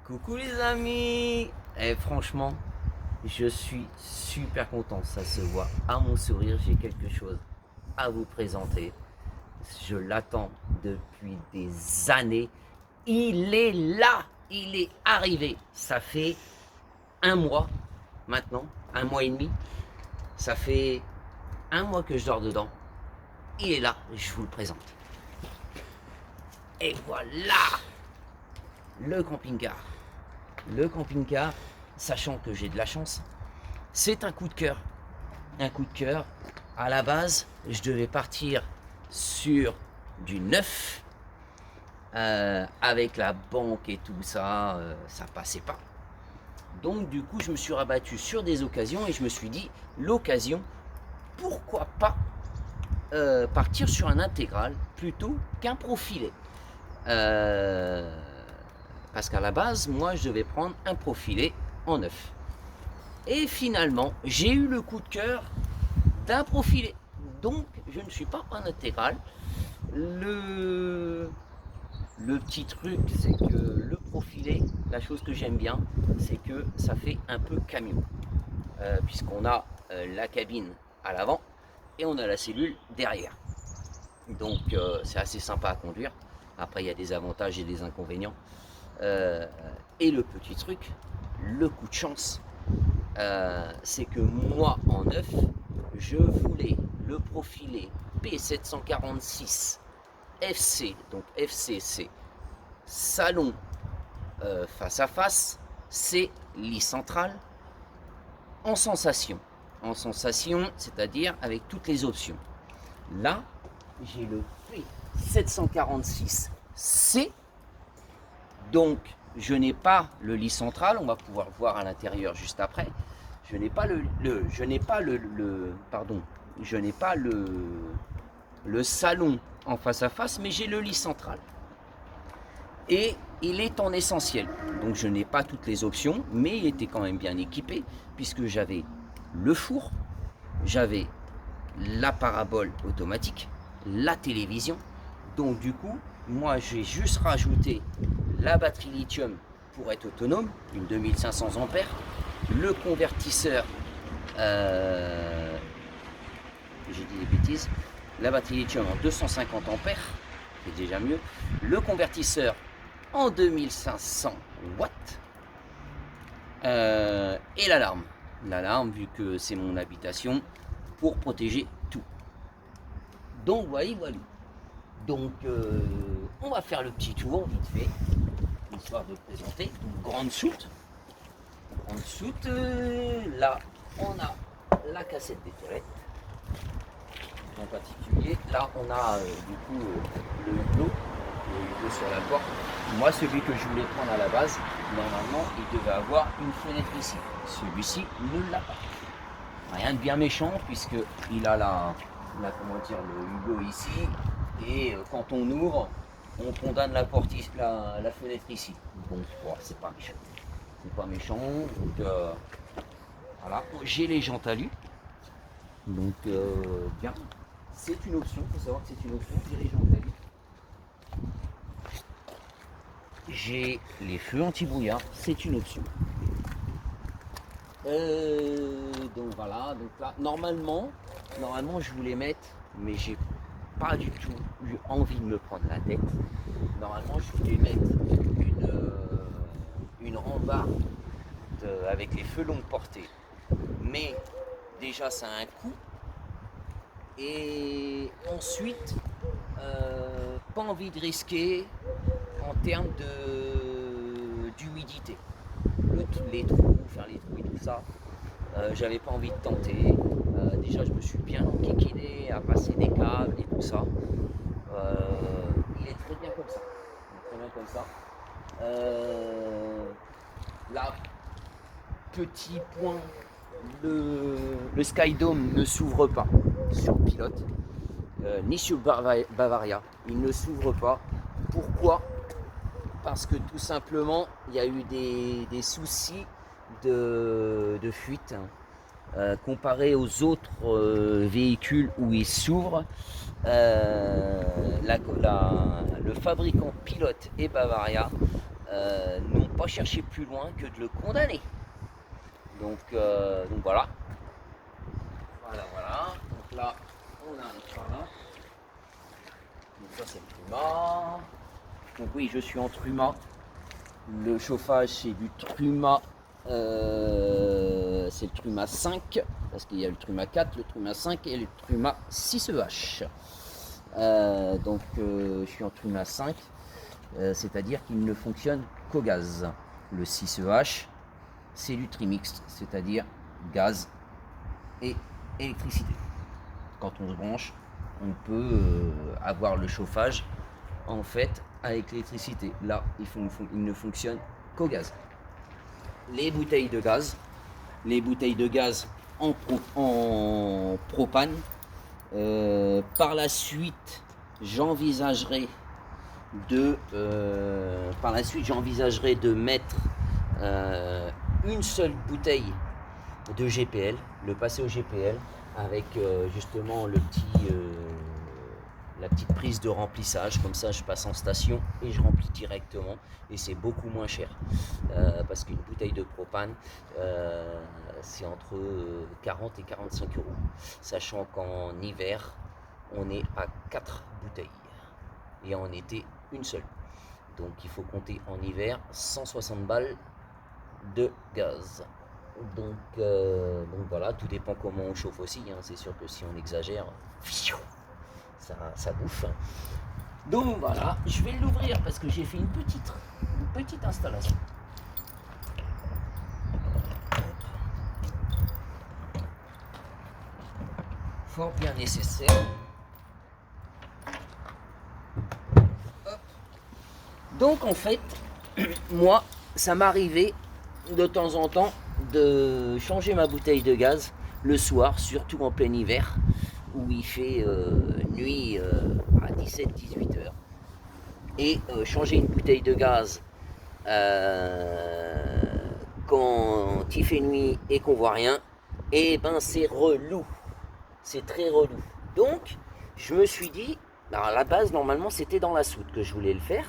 Coucou les amis. Franchement, je suis super content, ça se voit à mon sourire, j'ai quelque chose à vous présenter. Je l'attends depuis des années. Il est là, il est arrivé. Ça fait un mois maintenant, un mois et demi. Ça fait un mois que je dors dedans. Il est là, je vous le présente. Et voilà le camping-car. Le camping-car, sachant que j'ai de la chance, c'est un coup de cœur. Un coup de cœur. À la base, je devais partir sur du neuf. Avec la banque et tout ça, ça passait pas. Donc du coup, je me suis rabattu sur des occasions et je me suis dit, l'occasion, pourquoi pas partir sur un intégral plutôt qu'un profilé. Parce qu'à la base, moi, je devais prendre un profilé en neuf. Et finalement, j'ai eu le coup de cœur d'un profilé. Donc, je ne suis pas en intégral. Le petit truc, c'est que le profilé, la chose que j'aime bien, c'est que ça fait un peu camion. Puisqu'on a la cabine à l'avant et on a la cellule derrière. Donc, c'est assez sympa à conduire. Après, il y a des avantages et des inconvénients. Et le petit truc, le coup de chance, c'est que moi en neuf, je voulais le profilé P746 FC, donc FCC, salon face à face, c'est lit central en sensation. En sensation, c'est-à-dire avec toutes les options. Là, j'ai le P746C. Donc, je n'ai pas le lit central, on va pouvoir le voir à l'intérieur juste après. Je n'ai pas le salon en face à face, mais j'ai le lit central. Et il est en essentiel. Donc, je n'ai pas toutes les options, mais il était quand même bien équipé, puisque j'avais le four, j'avais la parabole automatique, la télévision. Donc, du coup, moi, j'ai juste rajouté la batterie lithium pour être autonome, une 2500 ampères, le convertisseur, j'ai dit des bêtises, la batterie lithium en 250 ampères, c'est déjà mieux, le convertisseur en 2500 watts, et l'alarme. L'alarme, vu que c'est mon habitation, pour protéger tout. Donc, voilà. Donc, on va faire le petit tour vite fait, histoire de présenter. Donc, grande soute. Là, on a la cassette des toilettes. En particulier, là, on a du coup le hublot sur la porte. Moi, celui que je voulais prendre à la base, normalement, il devait avoir une fenêtre ici. Celui-ci ne l'a pas. Rien de bien méchant, puisqu'il a le hublot ici. Et quand on ouvre, on condamne la fenêtre ici. Donc, bon, c'est pas méchant. C'est pas méchant. Donc, voilà. J'ai les jantes alu. Donc, bien. C'est une option. Il faut savoir que c'est une option. J'ai les jantes alu. J'ai les feux anti-brouillard. C'est une option. Donc, voilà. Donc, là, normalement, je voulais mettre, mais j'ai pas du tout eu envie de me prendre la tête. Normalement, je voulais mettre une rambarde avec les feux longue portée. Mais déjà, ça a un coût. Et ensuite, pas envie de risquer en termes d'humidité. Les trous, faire les trous et tout ça. J'avais pas envie de tenter. Déjà, je me suis bien enquiquiné à passer des câbles et tout ça. Il est très bien comme ça. Là, petit point, le Skydome ne s'ouvre pas sur pilote, ni sur Bavaria. Il ne s'ouvre pas. Pourquoi ? Parce que tout simplement, il y a eu des soucis de fuite. Comparé aux autres véhicules où il s'ouvre, le fabricant Pilote et Bavaria n'ont pas chercher plus loin que de le condamner. Donc voilà. Voilà. Donc là, on a un truma. Donc ça c'est le truma. Donc oui, je suis en truma. Le chauffage c'est du truma. C'est le truma 5. Parce qu'il y a le truma 4, le truma 5 et le truma 6EH. Donc je suis en truma 5. C'est-à-dire qu'il ne fonctionne qu'au gaz. Le 6EH, c'est du trimix, c'est-à-dire gaz et électricité. Quand on se branche, on peut avoir le chauffage en fait avec l'électricité. Là, il ne fonctionne qu'au gaz. Les bouteilles de gaz en propane. Par la suite, j'envisagerai de mettre une seule bouteille de GPL, le passer au GPL avec justement la petite prise de remplissage. Comme ça je passe en station et je remplis directement et c'est beaucoup moins cher parce qu'une bouteille de propane c'est entre 40 et 45 euros, sachant qu'en hiver on est à 4 bouteilles et en été une seule. Donc il faut compter en hiver 160 balles de gaz. Donc voilà, tout dépend comment on chauffe aussi. C'est sûr que si on exagère, ça bouffe. Donc voilà, je vais l'ouvrir parce que j'ai fait une petite installation. Fort bien nécessaire. Donc en fait, moi, ça m'arrivait de temps en temps de changer ma bouteille de gaz le soir, surtout en plein hiver, où il fait nuit à 17-18 heures. Et changer une bouteille de gaz quand il fait nuit et qu'on voit rien, et ben c'est relou. C'est très relou. Donc, je me suis dit, alors à la base, normalement, c'était dans la soute que je voulais le faire.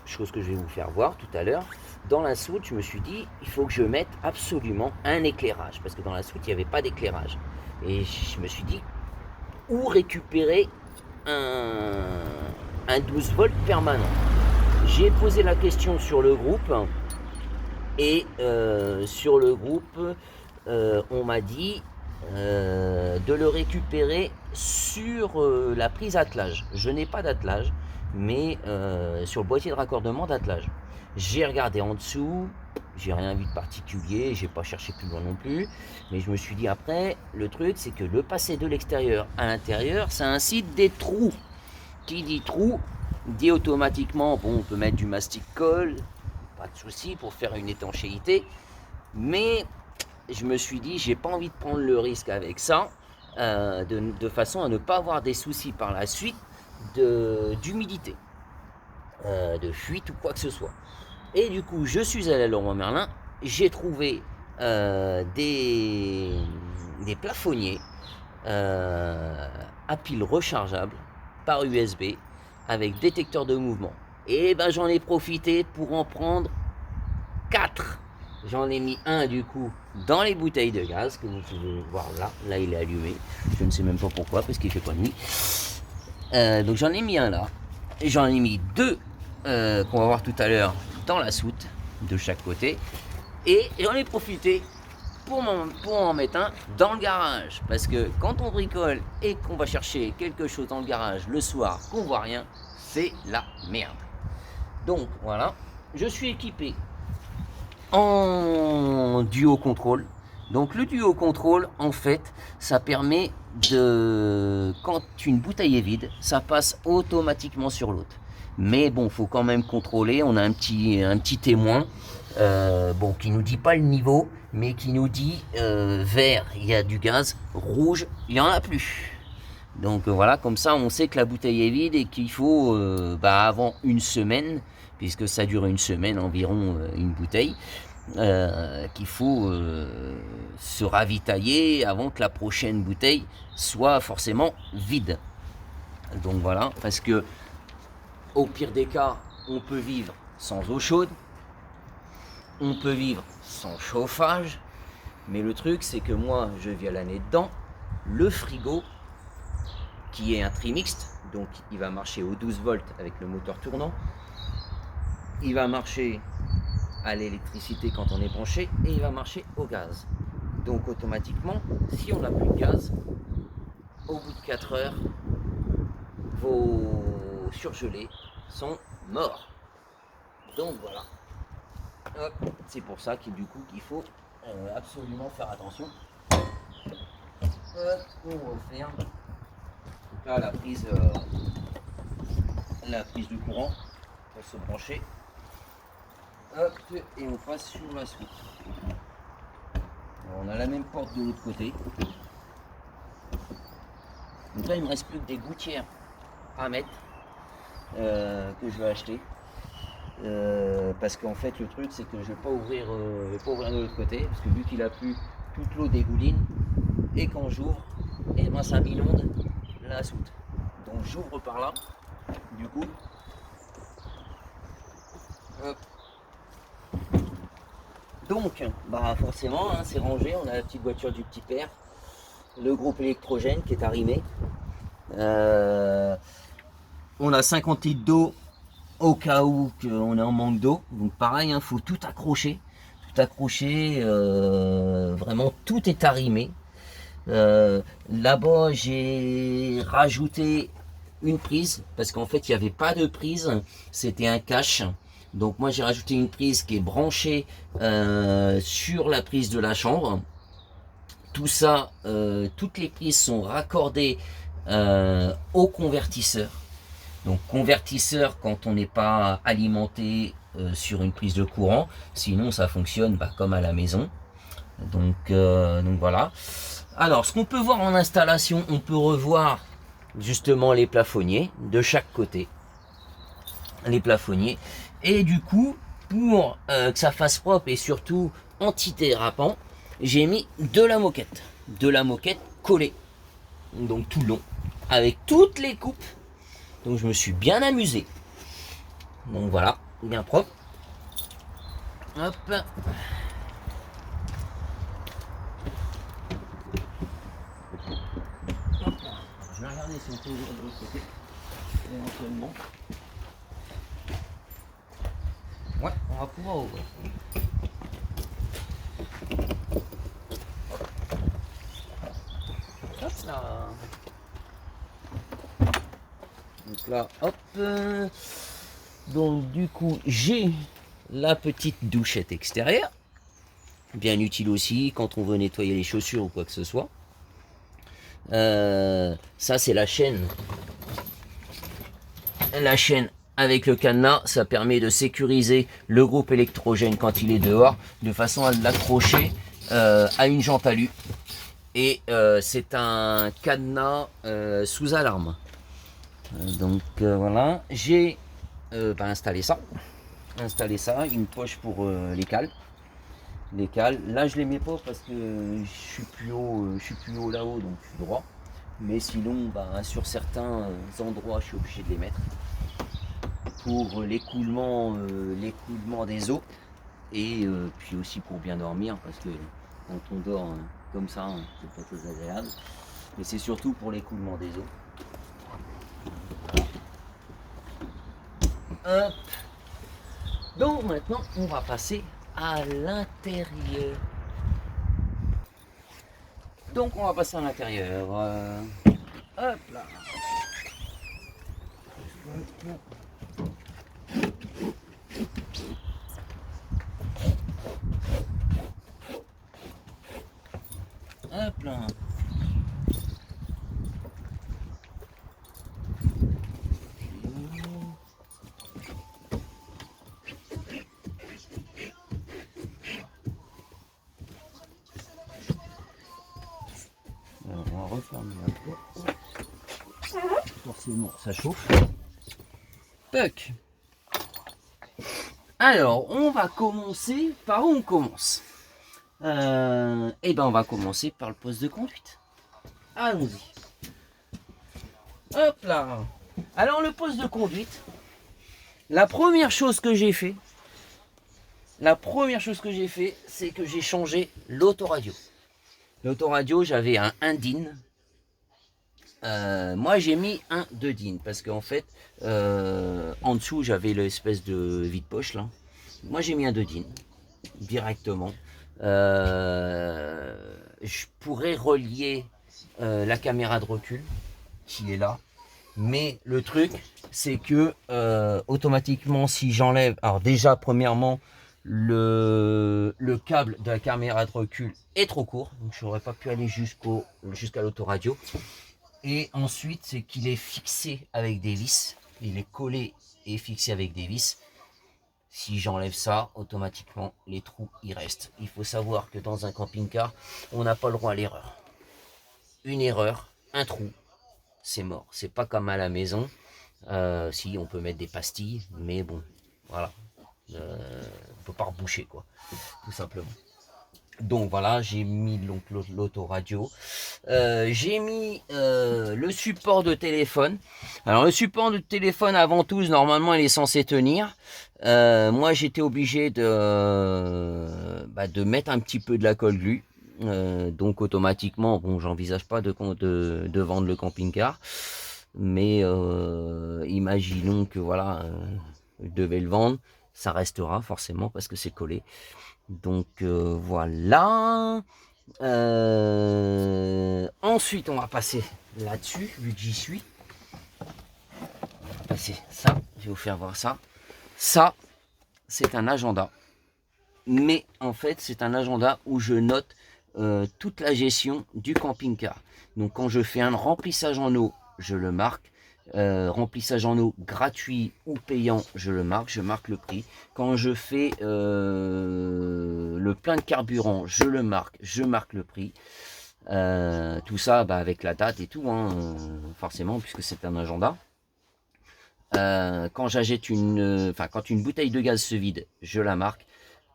Chose que je vais vous faire voir tout à l'heure. Dans la soute, je me suis dit, il faut que je mette absolument un éclairage, parce que dans la soute, il n'y avait pas d'éclairage. Et je me suis dit, où récupérer un 12 volts permanent? J'ai posé la question sur le groupe, et sur le groupe, on m'a dit de le récupérer sur la prise attelage. Je n'ai pas d'attelage, mais sur le boîtier de raccordement d'attelage. J'ai regardé en dessous, j'ai rien vu de particulier, j'ai pas cherché plus loin non plus, mais je me suis dit après, le truc c'est que le passer de l'extérieur à l'intérieur, ça incite des trous. Qui dit trou, dit automatiquement, bon, on peut mettre du mastic colle, pas de souci pour faire une étanchéité, mais je me suis dit, j'ai pas envie de prendre le risque avec ça, de façon à ne pas avoir des soucis par la suite d'humidité, de fuite ou quoi que ce soit. Et du coup, je suis allé à Leroy Merlin, j'ai trouvé des plafonniers à pile rechargeable par USB avec détecteur de mouvement. Et ben j'en ai profité pour en prendre 4. J'en ai mis un du coup dans les bouteilles de gaz que vous pouvez voir là. Là il est allumé. Je ne sais même pas pourquoi parce qu'il fait pas nuit. Donc j'en ai mis un là. Et j'en ai mis 2 qu'on va voir tout à l'heure dans la soute de chaque côté. Et j'en ai profité pour en mettre un dans le garage. Parce que quand on bricole et qu'on va chercher quelque chose dans le garage le soir, qu'on voit rien, c'est la merde. Donc voilà, je suis équipé en duo contrôle. Donc le duo contrôle, en fait, ça permet de, quand une bouteille est vide, ça passe automatiquement sur l'autre. Mais bon, faut quand même contrôler. On a un petit témoin, bon, qui nous dit pas le niveau, mais qui nous dit vert, il y a du gaz, rouge, il y en a plus. Donc voilà, comme ça, on sait que la bouteille est vide et qu'il faut, avant une semaine, puisque ça dure une semaine environ une bouteille, qu'il faut se ravitailler avant que la prochaine bouteille soit forcément vide. Donc voilà, parce que au pire des cas, on peut vivre sans eau chaude, on peut vivre sans chauffage, mais le truc c'est que moi je vis à l'année dedans, le frigo qui est un trimixte, donc il va marcher aux 12 volts avec le moteur tournant, il va marcher à l'électricité quand on est branché et il va marcher au gaz. Donc automatiquement, si on n'a plus de gaz, au bout de 4 heures, vos surgelés sont morts. Donc voilà. C'est pour ça qu'il faut absolument faire attention. On referme. Là la prise de courant pour se brancher. Hop, et on passe sur la suite. Alors, on a la même porte de l'autre côté. Donc là il me reste plus que des gouttières à mettre que je vais acheter. Parce qu'en fait le truc c'est que je vais pas ouvrir de l'autre côté parce que vu qu'il a plu, toute l'eau dégouline et quand j'ouvre, et ben ça m'inonde la soute. Donc j'ouvre par là, du coup. Hop. Donc bah forcément hein, c'est rangé, on a la petite voiture du petit père, le groupe électrogène qui est arrimé. On a 50 litres d'eau au cas où on est en manque d'eau, donc pareil, il faut tout accrocher, vraiment tout est arrimé. Là-bas j'ai rajouté une prise parce qu'en fait il n'y avait pas de prise, c'était un cache. Donc moi j'ai rajouté une prise qui est branchée sur la prise de la chambre. Tout ça, toutes les prises sont raccordées au convertisseur. Donc convertisseur quand on n'est pas alimenté sur une prise de courant, sinon ça fonctionne comme à la maison. Donc voilà. Alors ce qu'on peut voir en installation, on peut revoir justement les plafonniers de chaque côté. Les plafonniers. Et du coup, pour que ça fasse propre et surtout antidérapant, j'ai mis de la moquette. De la moquette collée. Donc tout le long. Avec toutes les coupes. Donc je me suis bien amusé. Donc voilà, bien propre. Hop. Je vais regarder si on peut ouvrir de l'autre côté. Éventuellement. Ouais, on va pouvoir ouvrir. Hop là. Donc là, hop. Donc du coup, j'ai la petite douchette extérieure. Bien utile aussi quand on veut nettoyer les chaussures ou quoi que ce soit. Ça c'est la chaîne. La chaîne avec le cadenas, ça permet de sécuriser le groupe électrogène quand il est dehors, de façon à l'accrocher à une jambe alu. Et c'est un cadenas sous alarme. Donc voilà, j'ai installé ça, une poche pour les cales. Là je les mets pas parce que je suis plus haut là-haut, donc je suis droit. Mais sinon, sur certains endroits, je suis obligé de les mettre pour l'écoulement des eaux et puis aussi pour bien dormir parce que quand on dort comme ça, c'est pas très agréable. Mais c'est surtout pour l'écoulement des eaux. Hop. Donc maintenant, on va passer à l'intérieur. Donc on va passer à l'intérieur. Hop là. Hop là. Alors, on va refermer la porte. Forcément, ça chauffe. Tac. Alors, on va commencer par où on commence. On va commencer par le poste de conduite. Allons-y. Hop là. Alors, le poste de conduite, La première chose que j'ai fait, c'est que j'ai changé l'autoradio. L'autoradio, j'avais un 1 DIN. Moi, j'ai mis un 2 DIN parce qu'en fait, en dessous, j'avais l'espèce de vide-poche là. Moi, j'ai mis un 2 DIN directement. Je pourrais relier la caméra de recul qui est là. Mais le truc, c'est que automatiquement, si j'enlève, alors déjà, premièrement, le câble de la caméra de recul est trop court, donc je n'aurais pas pu aller jusqu'à l'autoradio. Et ensuite, c'est qu'il est fixé avec des vis, il est collé et fixé avec des vis. Si j'enlève ça, automatiquement, les trous, ils restent. Il faut savoir que dans un camping-car, on n'a pas le droit à l'erreur. Une erreur, un trou, c'est mort. C'est pas comme à la maison. Si, on peut mettre des pastilles, mais bon, voilà. On peut pas reboucher, quoi, tout simplement. Donc voilà, j'ai mis l'autoradio. J'ai mis le support de téléphone. Alors le support de téléphone avant tout, normalement, il est censé tenir. Moi, j'étais obligé de mettre un petit peu de la colle glue. Donc automatiquement, bon, j'envisage pas de vendre le camping-car. Mais imaginons que voilà, je devais le vendre. Ça restera forcément parce que c'est collé. Donc voilà. Ensuite, on va passer là-dessus, vu que j'y suis. On va passer ça. Je vais vous faire voir ça. Ça, c'est un agenda. Mais en fait, c'est un agenda où je note toute la gestion du camping-car. Donc quand je fais un remplissage en eau, je le marque. Remplissage en eau gratuit ou payant, je marque le prix. Quand je fais le plein de carburant, je marque le prix. Tout ça avec la date et tout, hein, forcément, puisque c'est un agenda. Quand quand une bouteille de gaz se vide, je la marque.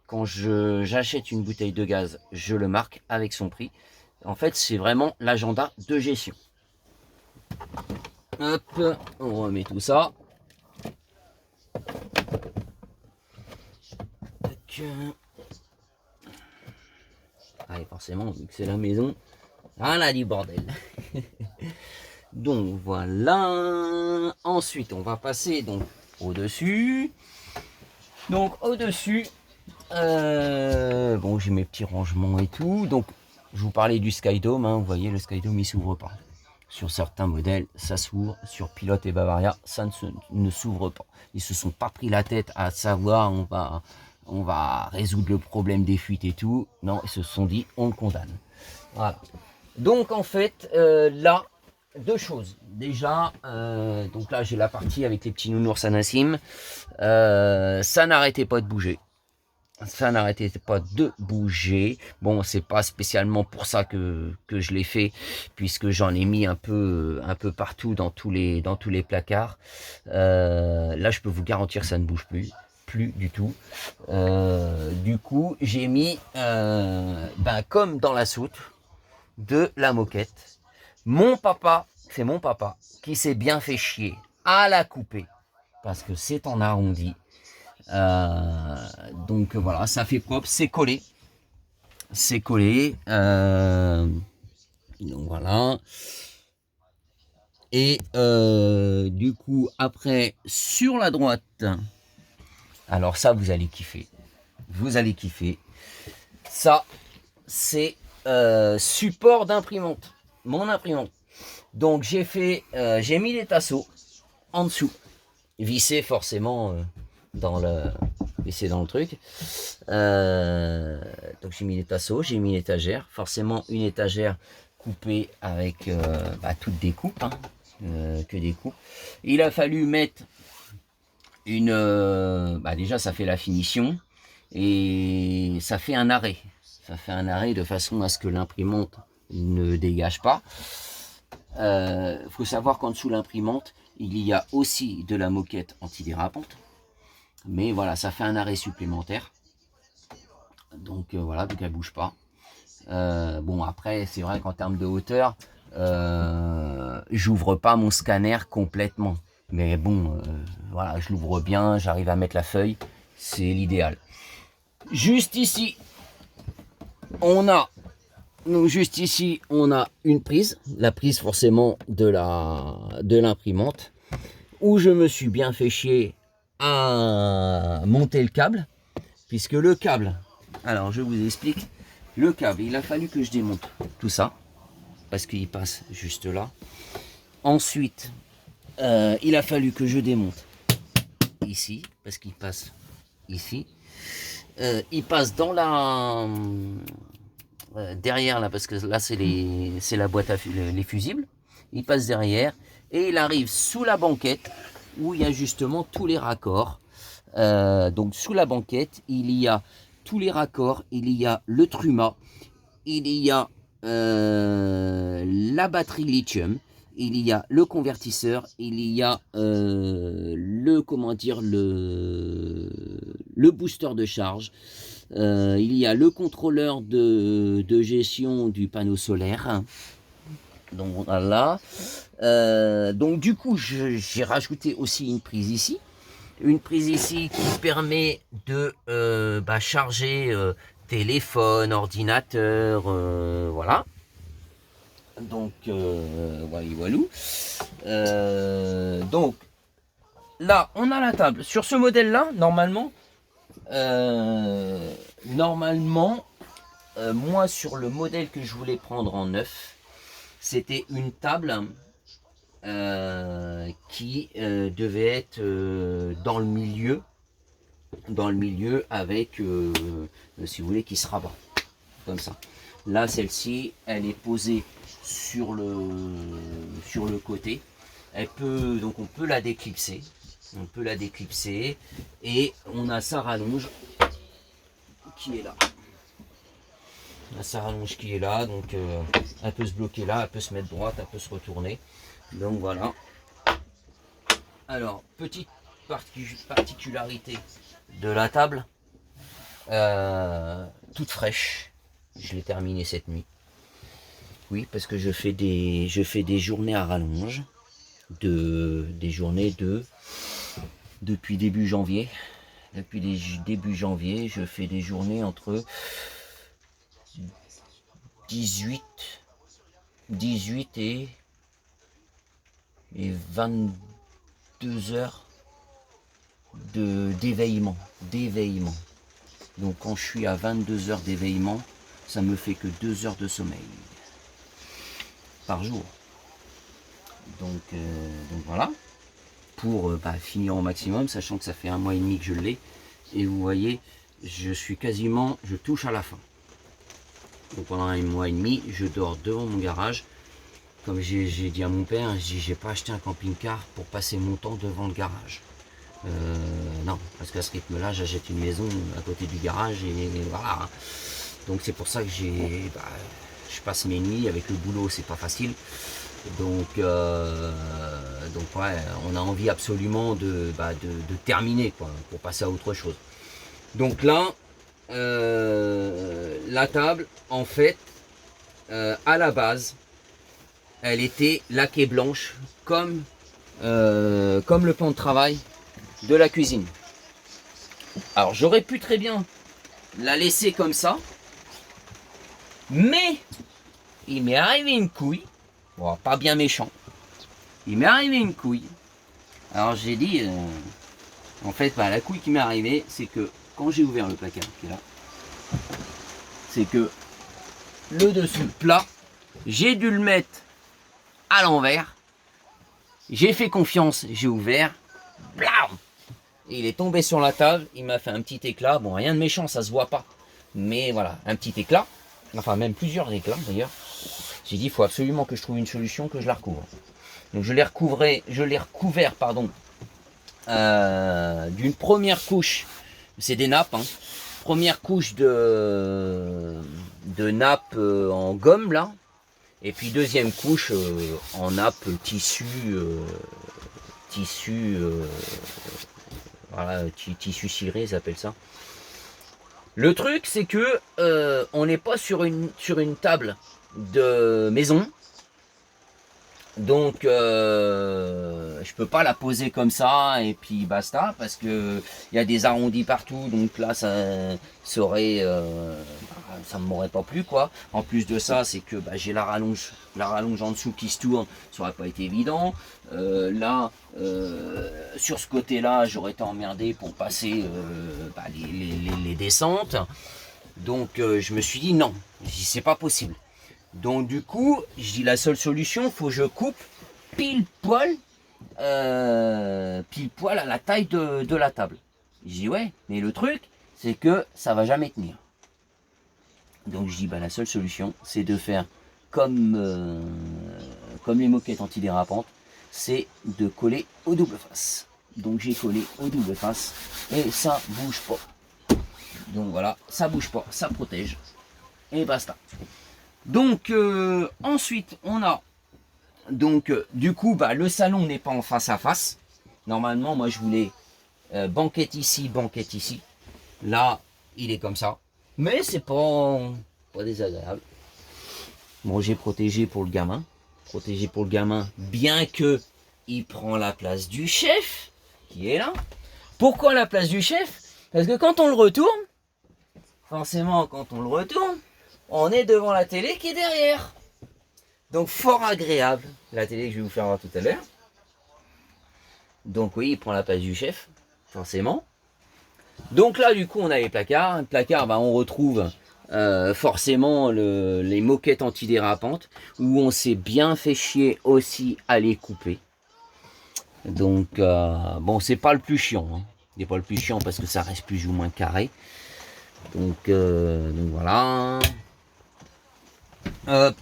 Quand j'achète une bouteille de gaz, je le marque avec son prix. En fait, c'est vraiment l'agenda de gestion. Hop, on remet tout ça. Allez, forcément, vu que c'est la maison, voilà du bordel. Donc voilà. Ensuite, on va passer donc au-dessus. Donc au-dessus, bon, j'ai mes petits rangements et tout. Donc, je vous parlais du Skydome. Hein, vous voyez, le Skydome, il s'ouvre pas. Sur certains modèles, ça s'ouvre. Sur Pilote et Bavaria, ça ne s'ouvre pas. Ils se sont pas pris la tête à savoir on va résoudre le problème des fuites et tout. Non, ils se sont dit on le condamne. Voilà. Donc en fait, là, deux choses. Déjà, donc là j'ai la partie avec les petits nounours à Nassim. Ça n'arrêtait pas de bouger. Ça n'arrêtait pas de bouger. Bon, c'est pas spécialement pour ça que je l'ai fait, puisque j'en ai mis un peu partout dans tous les placards. Là, je peux vous garantir que ça ne bouge plus du tout. Du coup, j'ai mis, comme dans la soute, de la moquette. C'est mon papa qui s'est bien fait chier à la couper, parce que c'est en arrondi. Donc voilà, ça fait propre, c'est collé. Donc voilà. Et du coup, après, sur la droite, alors ça, vous allez kiffer. Ça, c'est support d'imprimante. Mon imprimante. Donc j'ai mis les tasseaux en dessous, vissés forcément dans le truc. Donc j'ai mis les tasseaux, j'ai mis l'étagère. Forcément une étagère coupée avec toutes des coupes, hein, que des coupes. Il a fallu mettre déjà ça fait la finition et ça fait un arrêt. Ça fait un arrêt de façon à ce que l'imprimante ne dégage pas. Faut savoir qu'en dessous l'imprimante, il y a aussi de la moquette antidérapante. Mais voilà, ça fait un arrêt supplémentaire. Donc voilà, donc elle bouge pas. Bon après, c'est vrai qu'en termes de hauteur, j'ouvre pas mon scanner complètement. Mais bon, voilà, je l'ouvre bien, j'arrive à mettre la feuille, c'est l'idéal. Juste ici, on a une prise, la prise forcément de l'imprimante, où je me suis bien fait chier à monter le câble, puisque le câble, alors je vous explique, le câble, il a fallu que je démonte tout ça, parce qu'il passe juste là. Ensuite, il a fallu que je démonte ici, parce qu'il passe ici. Il passe dans la... derrière là, parce que là c'est la boîte à les fusibles. Il passe derrière et il arrive sous la banquette où il y a justement tous les raccords. Donc sous la banquette, il y a tous les raccords, il y a le truma, il y a la batterie lithium, il y a le convertisseur, il y a le booster de charge, il y a le contrôleur de gestion du panneau solaire. Donc voilà. Donc du coup, j'ai rajouté aussi une prise ici. Une prise ici qui permet de charger téléphone, ordinateur, voilà. Donc voilou. Donc là, on a la table. Sur ce modèle-là, normalement, moi sur le modèle que je voulais prendre en neuf, c'était une table qui devait être dans le milieu avec, si vous voulez, qui se rabat comme ça. Là, celle-ci, elle est posée sur le côté. Donc on peut la déclipser. Et on a sa rallonge qui est là. Ça rallonge qui est là, donc elle peut se bloquer là, elle peut se mettre droite, elle peut se retourner. Donc voilà. Alors, petite particularité de la table, toute fraîche. Je l'ai terminée cette nuit. Oui, parce que je fais des journées à rallonge, depuis début janvier. Depuis début janvier, je fais des journées entre 18 et 22 heures d'éveillement. Donc quand je suis à 22 heures d'éveillement, ça me fait que 2 heures de sommeil par jour. Donc voilà, pour finir au maximum, sachant que ça fait 1 mois et demi que je l'ai. Et vous voyez, je touche à la fin. Donc pendant 1 mois et demi, je dors devant mon garage. Comme j'ai dit à mon père, j'ai pas acheté un camping-car pour passer mon temps devant le garage. Non, parce qu'à ce rythme-là, j'achète une maison à côté du garage et voilà. Donc c'est pour ça que je passe mes nuits avec le boulot, c'est pas facile. Donc ouais, on a envie absolument de terminer quoi, pour passer à autre chose. Donc là, la table, en fait, à la base, elle était laquée blanche comme le plan de travail de la cuisine. Alors j'aurais pu très bien la laisser comme ça, mais il m'est arrivé une couille, bon, pas bien méchant, il m'est arrivé une couille. Alors j'ai dit, en fait, la couille qui m'est arrivée, c'est que quand j'ai ouvert le placard qui est là, c'est que le dessus plat, j'ai dû le mettre à l'envers. J'ai fait confiance, j'ai ouvert, blam, et il est tombé sur la table, il m'a fait un petit éclat. Bon, rien de méchant, ça se voit pas, mais voilà, un petit éclat, enfin même plusieurs éclats d'ailleurs. J'ai dit, il faut absolument que je trouve une solution, que je la recouvre. Donc je l'ai recouvert, d'une première couche, c'est des nappes, hein. Première couche de nappe en gomme là, et puis deuxième couche en nappe tissu, voilà, tissu ciré, ils appellent ça. Le truc, c'est que on n'est pas sur une table de maison. Donc je peux pas la poser comme ça et puis basta, parce que il y a des arrondis partout, donc là ça serait ça ne m'aurait pas plu quoi. En plus de ça, c'est que j'ai la rallonge en dessous qui se tourne, ça aurait pas été évident. Là sur ce côté là, j'aurais été emmerdé pour passer les descentes. Donc je me suis dit non, c'est pas possible. Donc du coup, je dis la seule solution, faut que je coupe pile poil à la taille de la table. Je dis ouais, mais le truc, c'est que ça va jamais tenir. Donc je dis la seule solution, c'est de faire comme les moquettes antidérapantes, c'est de coller au double face. Donc j'ai collé au double face et ça bouge pas. Donc voilà, ça bouge pas, ça protège et basta. Donc ensuite on a donc du coup le salon n'est pas en face à face. Normalement moi je voulais banquette ici, banquette ici. Là il est comme ça, mais c'est pas désagréable. Bon, j'ai protégé pour le gamin, bien que il prend la place du chef qui est là. Pourquoi la place du chef? Parce que quand on le retourne, forcément quand on le retourne, on est devant la télé qui est derrière. Donc fort agréable, la télé que je vais vous faire voir tout à l'heure. Donc oui, il prend la place du chef, forcément. Donc là, du coup, on a les placards. Un placard, on retrouve forcément les moquettes antidérapantes, où on s'est bien fait chier aussi à les couper. Donc bon, c'est pas le plus chiant. Hein. C'est pas le plus chiant parce que ça reste plus ou moins carré. Donc voilà. Hop.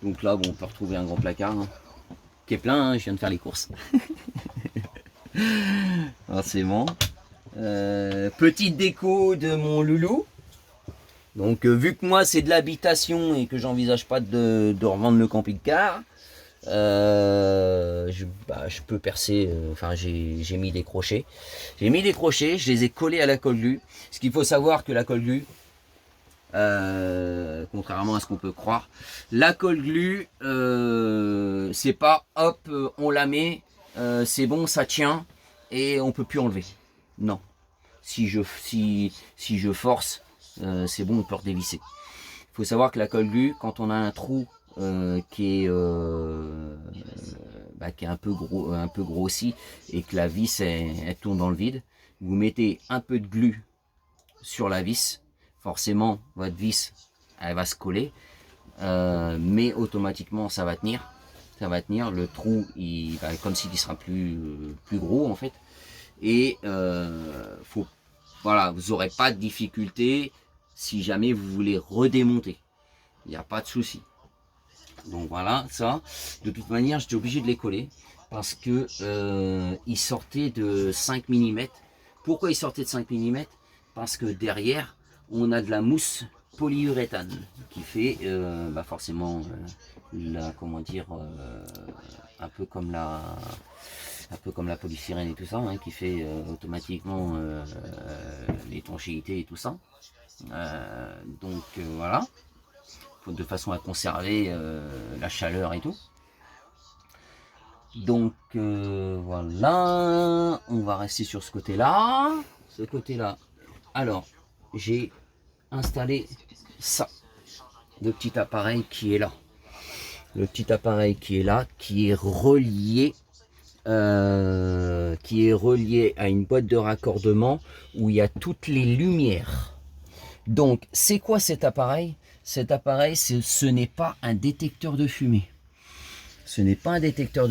Donc là, on peut retrouver un grand placard qui est plein. Je viens de faire les courses. Forcément. Petite déco de mon loulou. Donc vu que moi c'est de l'habitation et que j'envisage pas de revendre le camping-car, je peux percer. Enfin j'ai mis des crochets. Je les ai collés à la colle glu. Ce qu'il faut savoir que la colle glu, contrairement à ce qu'on peut croire, la colle glu c'est pas hop on la met, c'est bon, ça tient et on peut plus enlever. Non, si je force, c'est bon, on peut redévisser. Il faut savoir que la colle glu, quand on a un trou qui est un peu gros, un peu grossi, et que la vis elle tourne dans le vide, vous mettez un peu de glu sur la vis, forcément votre vis elle va se coller, mais automatiquement ça va tenir. Le trou il va comme s'il sera plus gros en fait, et voilà, vous n'aurez pas de difficulté si jamais vous voulez redémonter, il n'y a pas de souci. Donc voilà, ça de toute manière j'étais obligé de les coller parce que ils sortaient de 5 mm. Pourquoi ils sortaient de 5 mm? Parce que derrière on a de la mousse polyuréthane qui fait forcément un peu comme la polystyrène et tout ça, qui fait automatiquement l'étanchéité et tout ça. Voilà, de façon à conserver la chaleur et tout. Donc voilà, on va rester sur ce côté-là. Alors, j'ai installé ça, le petit appareil qui est là. Qui est relié à une boîte de raccordement où il y a toutes les lumières. Donc, c'est quoi cet appareil? Cet appareil, ce n'est pas un détecteur de fumée. C'est un détecteur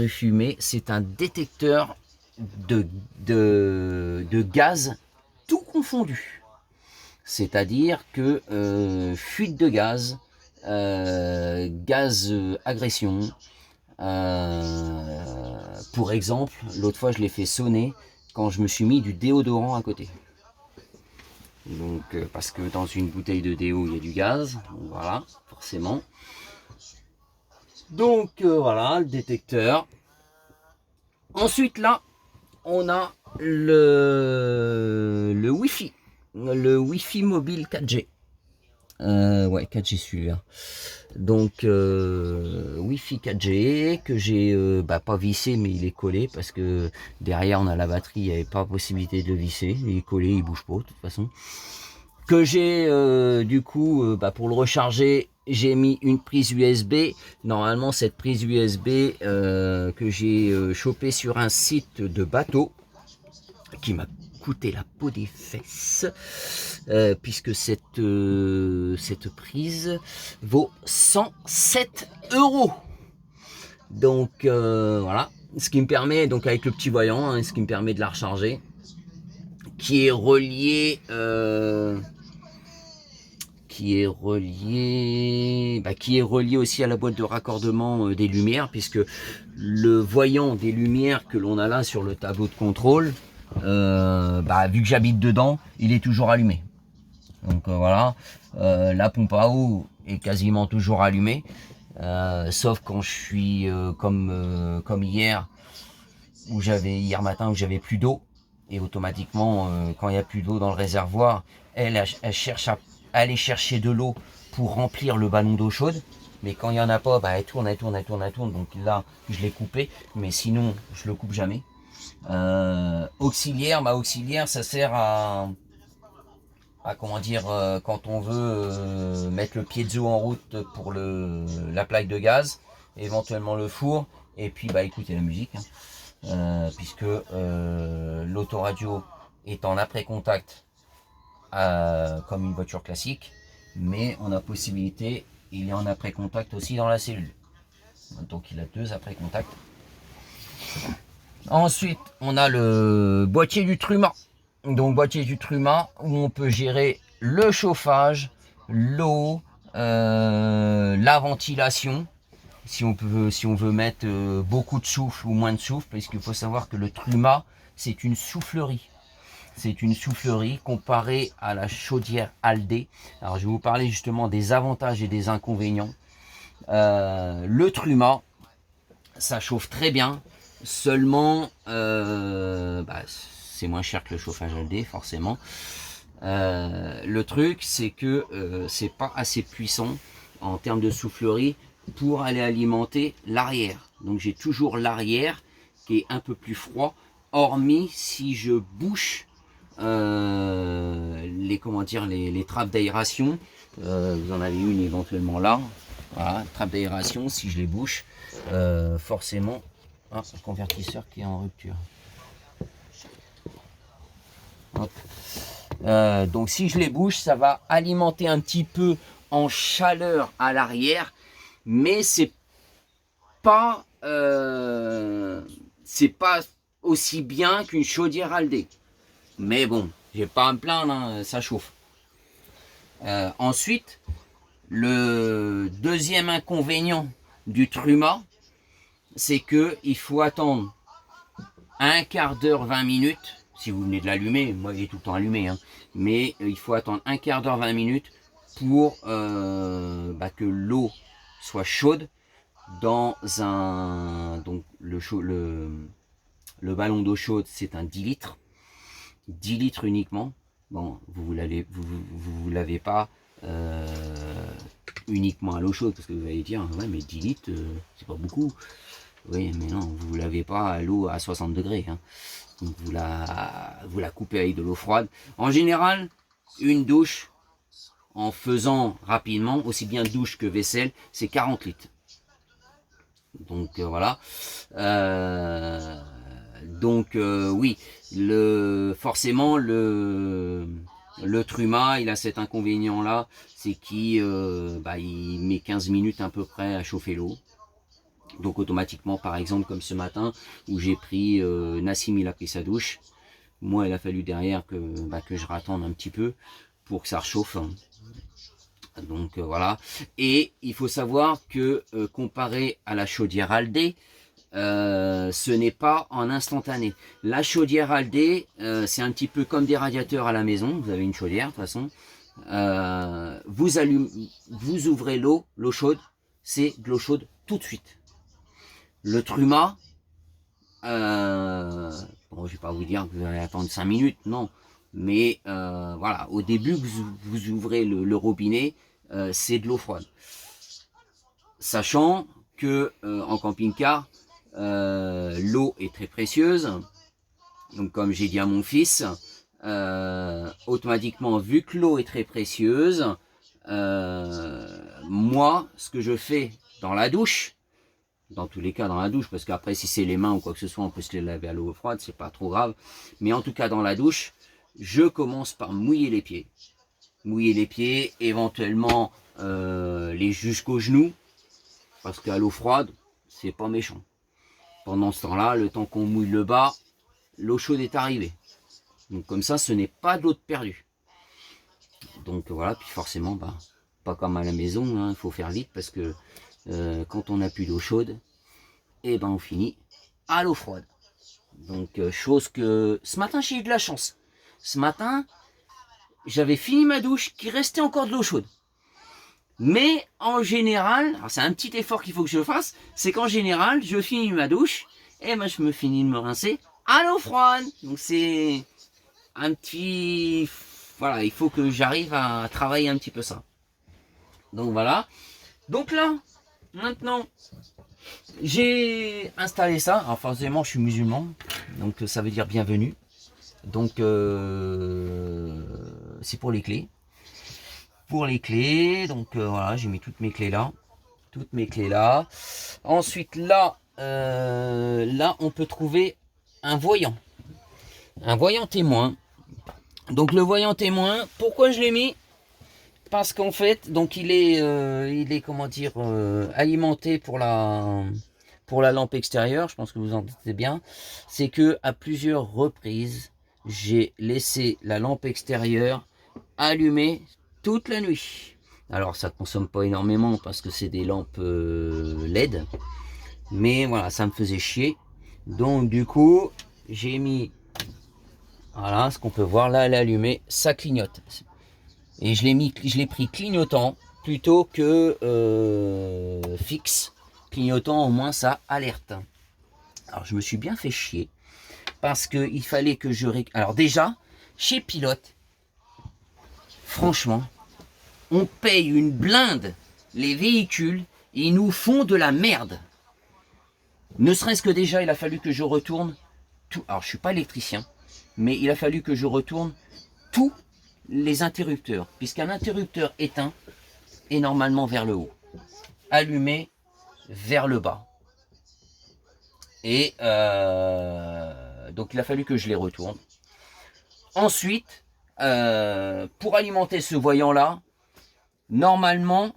de gaz tout confondu. C'est-à-dire que fuite de gaz, gaz agression. Pour exemple, l'autre fois, je l'ai fait sonner quand je me suis mis du déodorant à côté. Donc, parce que dans une bouteille de déo, il y a du gaz. Donc, voilà, forcément. Donc, voilà, le détecteur. Ensuite, là, on a le Wi-Fi. Le Wi-Fi mobile 4G. Ouais, 4G celui-là. Donc Wi-Fi 4G que j'ai pas vissé, mais il est collé parce que derrière on a la batterie, il n'y avait pas possibilité de le visser. Il est collé, il bouge pas de toute façon. Que j'ai du coup pour le recharger, j'ai mis une prise USB. Normalement cette prise USB que j'ai chopé sur un site de bateau qui m'a coûté la peau des fesses, puisque cette prise vaut 107 €. Donc voilà, ce qui me permet, donc avec le petit voyant, hein, ce qui me permet de la recharger, qui est relié qui est relié aussi à la boîte de raccordement des lumières, puisque le voyant des lumières que l'on a là sur le tableau de contrôle, vu que j'habite dedans, il est toujours allumé. Donc voilà, la pompe à eau est quasiment toujours allumée, sauf quand je suis comme hier, hier matin où j'avais plus d'eau, et automatiquement quand il n'y a plus d'eau dans le réservoir, elle cherche à aller chercher de l'eau pour remplir le ballon d'eau chaude. Mais quand il n'y en a pas, elle tourne. Donc là, je l'ai coupé, mais sinon, je le coupe jamais. Auxiliaire, ça sert à comment dire, quand on veut mettre le piezo en route pour la plaque de gaz, éventuellement le four, et puis écouter la musique, hein. Puisque l'autoradio est en après-contact comme une voiture classique, mais on a possibilité, il est en après-contact aussi dans la cellule. Donc il a 2 après-contacts. Ensuite, on a le boîtier du Truma. Donc boîtier du Truma où on peut gérer le chauffage, l'eau, la ventilation. Si on veut mettre beaucoup de souffle ou moins de souffle, parce qu'il faut savoir que le Truma, c'est une soufflerie. C'est une soufflerie comparée à la chaudière Aldé. Alors je vais vous parler justement des avantages et des inconvénients. Le Truma, ça chauffe très bien, seulement c'est moins cher que le chauffage Aldé forcément. Le truc c'est que c'est pas assez puissant en termes de soufflerie pour aller alimenter l'arrière. Donc j'ai toujours l'arrière qui est un peu plus froid, hormis si je bouche les trappes d'aération. Vous en avez une éventuellement là, voilà, trappe d'aération. Si je les bouche, forcément, un convertisseur qui est en rupture. Donc si je les bouche, ça va alimenter un petit peu en chaleur à l'arrière, mais c'est pas aussi bien qu'une chaudière Aldé. Mais bon, j'ai pas à me plaindre, hein, ça chauffe. Ensuite, le deuxième inconvénient du Truma, c'est que il faut attendre un quart d'heure, 20 minutes. Si vous venez de l'allumer, moi il est tout le temps allumé, hein, mais il faut attendre un quart d'heure, 20 minutes pour que l'eau soit chaude dans un... Donc le ballon d'eau chaude, c'est un 10 litres. 10 litres uniquement. Bon, vous lavez pas uniquement à l'eau chaude, parce que vous allez dire, ouais, mais 10 litres, c'est pas beaucoup. Oui, mais non, vous ne lavez pas à l'eau à 60 degrés. Hein. Donc vous la coupez avec de l'eau froide. En général, une douche, en faisant rapidement, aussi bien douche que vaisselle, c'est 40 litres. Donc voilà. Oui, forcément le Truma, il a cet inconvénient là, c'est qu'il met 15 minutes à peu près à chauffer l'eau. Donc automatiquement, par exemple comme ce matin où j'ai pris Nassim, il a pris sa douche, moi il a fallu derrière que je rattende un petit peu pour que ça réchauffe. Donc voilà. Et il faut savoir que comparé à la chaudière Aldé, ce n'est pas en instantané. La chaudière Aldé, c'est un petit peu comme des radiateurs à la maison. Vous avez une chaudière de toute façon. Vous ouvrez l'eau chaude, c'est de l'eau chaude tout de suite. Le Truma, bon, je vais pas vous dire que vous allez attendre 5 minutes, non. Mais voilà, au début, vous ouvrez le robinet, c'est de l'eau froide. Sachant que en camping-car, l'eau est très précieuse. Donc comme j'ai dit à mon fils, automatiquement, vu que l'eau est très précieuse, moi, ce que je fais dans la douche, dans tous les cas dans la douche, parce qu'après si c'est les mains ou quoi que ce soit, on peut se les laver à l'eau froide, c'est pas trop grave. Mais en tout cas dans la douche, je commence par mouiller les pieds. Mouiller les pieds, éventuellement les jusqu'aux genoux, parce qu'à l'eau froide, c'est pas méchant. Pendant ce temps-là, le temps qu'on mouille le bas, l'eau chaude est arrivée. Donc comme ça, ce n'est pas de l'eau de perdue. Donc voilà, puis forcément, bah, pas comme à la maison, il faut faire vite parce que quand on n'a plus d'eau chaude, et ben on finit à l'eau froide. Donc chose que ce matin j'ai eu de la chance. Ce matin, j'avais fini ma douche, qu'il restait encore de l'eau chaude. Mais en général, c'est un petit effort qu'il faut que je fasse, c'est qu'en général, je finis ma douche, et ben je me finis de me rincer à l'eau froide. Donc c'est un petit... Voilà, il faut que j'arrive à travailler un petit peu ça. Donc voilà. Donc là, maintenant, j'ai installé ça. Alors forcément, je suis musulman, donc ça veut dire bienvenue. Donc c'est pour les clés. Pour les clés, donc voilà, j'ai mis toutes mes clés là. Toutes mes clés là. Ensuite là, là on peut trouver un voyant. Un voyant témoin. Donc le voyant témoin, pourquoi je l'ai mis? Parce qu'en fait, donc il est comment dire, alimenté pour la lampe extérieure. Je pense que vous en doutez bien. C'est que à plusieurs reprises, j'ai laissé la lampe extérieure allumée toute la nuit. Alors ça consomme pas énormément parce que c'est des lampes LED, mais voilà, ça me faisait chier. Donc du coup, j'ai mis, voilà, ce qu'on peut voir là, elle est allumée, ça clignote. Et je l'ai pris clignotant plutôt que fixe. Clignotant, au moins ça alerte. Alors je me suis bien fait chier parce que il fallait que je... Alors déjà, chez Pilote, franchement, on paye une blinde les véhicules, ils nous font de la merde. Ne serait-ce que déjà, il a fallu que je retourne tout. Alors je suis pas électricien, mais il a fallu que je retourne tous les interrupteurs, puisqu'un interrupteur éteint est normalement vers le haut, allumé vers le bas. Et donc il a fallu que je les retourne. Ensuite, pour alimenter ce voyant là, normalement,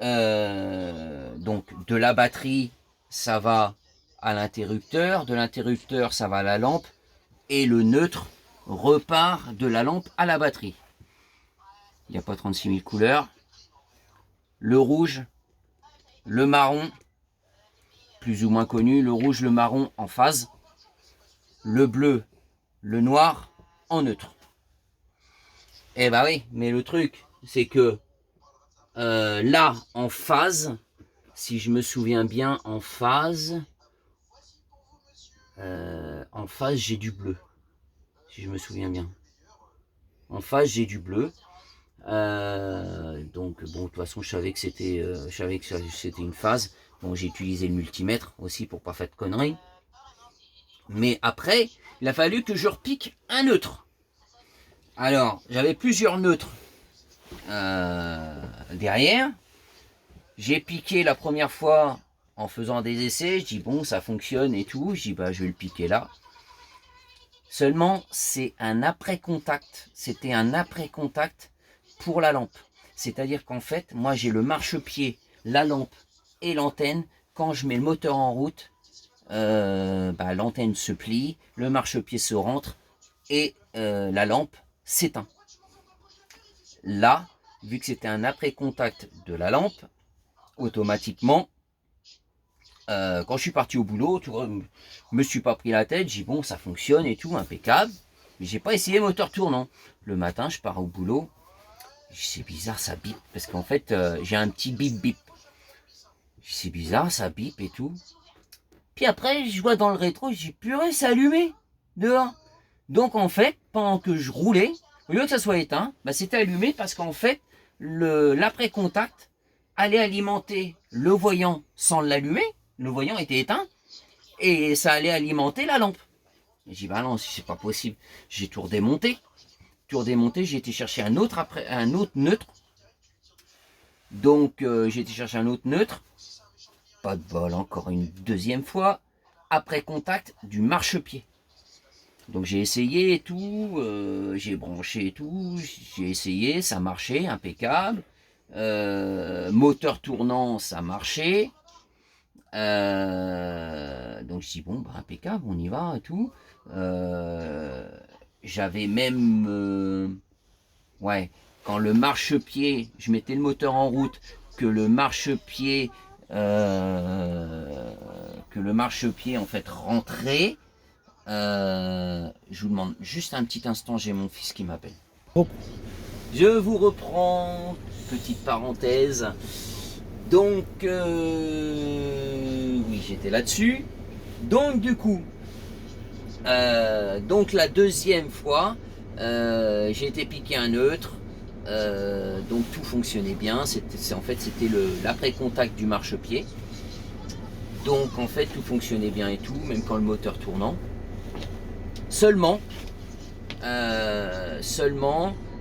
donc de la batterie ça va à l'interrupteur, de l'interrupteur ça va à la lampe, et le neutre repart de la lampe à la batterie. Il n'y a pas 36 000 couleurs. Le rouge, le marron, plus ou moins connu, le rouge, le marron en phase, le bleu, le noir en neutre. Eh bah oui, mais le truc, c'est que là, en phase, si je me souviens bien, en phase, j'ai du bleu. Si je me souviens bien. En phase, j'ai du bleu. Donc bon, de toute façon, je savais que c'était une phase. Bon, j'ai utilisé le multimètre aussi pour pas faire de conneries. Mais après, il a fallu que je repique un neutre. Alors, j'avais plusieurs neutres derrière. J'ai piqué la première fois en faisant des essais. Je dis bon, ça fonctionne et tout. Je dis bah, je vais le piquer là. Seulement, c'est un après-contact. C'était un après-contact pour la lampe. C'est-à-dire qu'en fait, moi j'ai le marchepied, la lampe et l'antenne. Quand je mets le moteur en route, bah, l'antenne se plie, le marchepied se rentre et la lampe s'éteint. Là, vu que c'était un après-contact de la lampe, automatiquement, quand je suis parti au boulot, tu vois, je me suis pas pris la tête, j'ai dit bon, ça fonctionne et tout, impeccable. Mais j'ai pas essayé moteur tournant. Le matin, je pars au boulot, c'est bizarre, ça bip, parce qu'en fait, j'ai un petit bip bip. C'est bizarre, ça bip et tout. Puis après, je vois dans le rétro, j'ai dit purée, c'est allumé dehors. Donc en fait, pendant que je roulais, au lieu que ça soit éteint, bah, c'était allumé parce qu'en fait, l'après-contact allait alimenter le voyant sans l'allumer, le voyant était éteint, et ça allait alimenter la lampe. J'ai dit, bah non, c'est pas possible. J'ai tout redémonté. J'ai été chercher un autre neutre. Donc, j'ai été chercher un autre neutre. Pas de bol, encore une deuxième fois. Après contact du marchepied. Donc, j'ai essayé et tout. J'ai branché et tout. J'ai essayé, ça marchait, impeccable. Moteur tournant, ça marchait. Donc, je dis, bon, bah, impeccable, on y va et tout. J'avais même ouais, quand le marchepied, je mettais le moteur en route, que le marchepied en fait rentrait. Je vous demande juste un petit instant, j'ai mon fils qui m'appelle. Je vous reprends, petite parenthèse. Donc oui, j'étais là-dessus. Donc du coup, donc la deuxième fois, j'ai été piquer un neutre, donc tout fonctionnait bien. En fait c'était l'après-contact du marchepied. Donc en fait tout fonctionnait bien et tout, même quand le moteur tournant. Seulement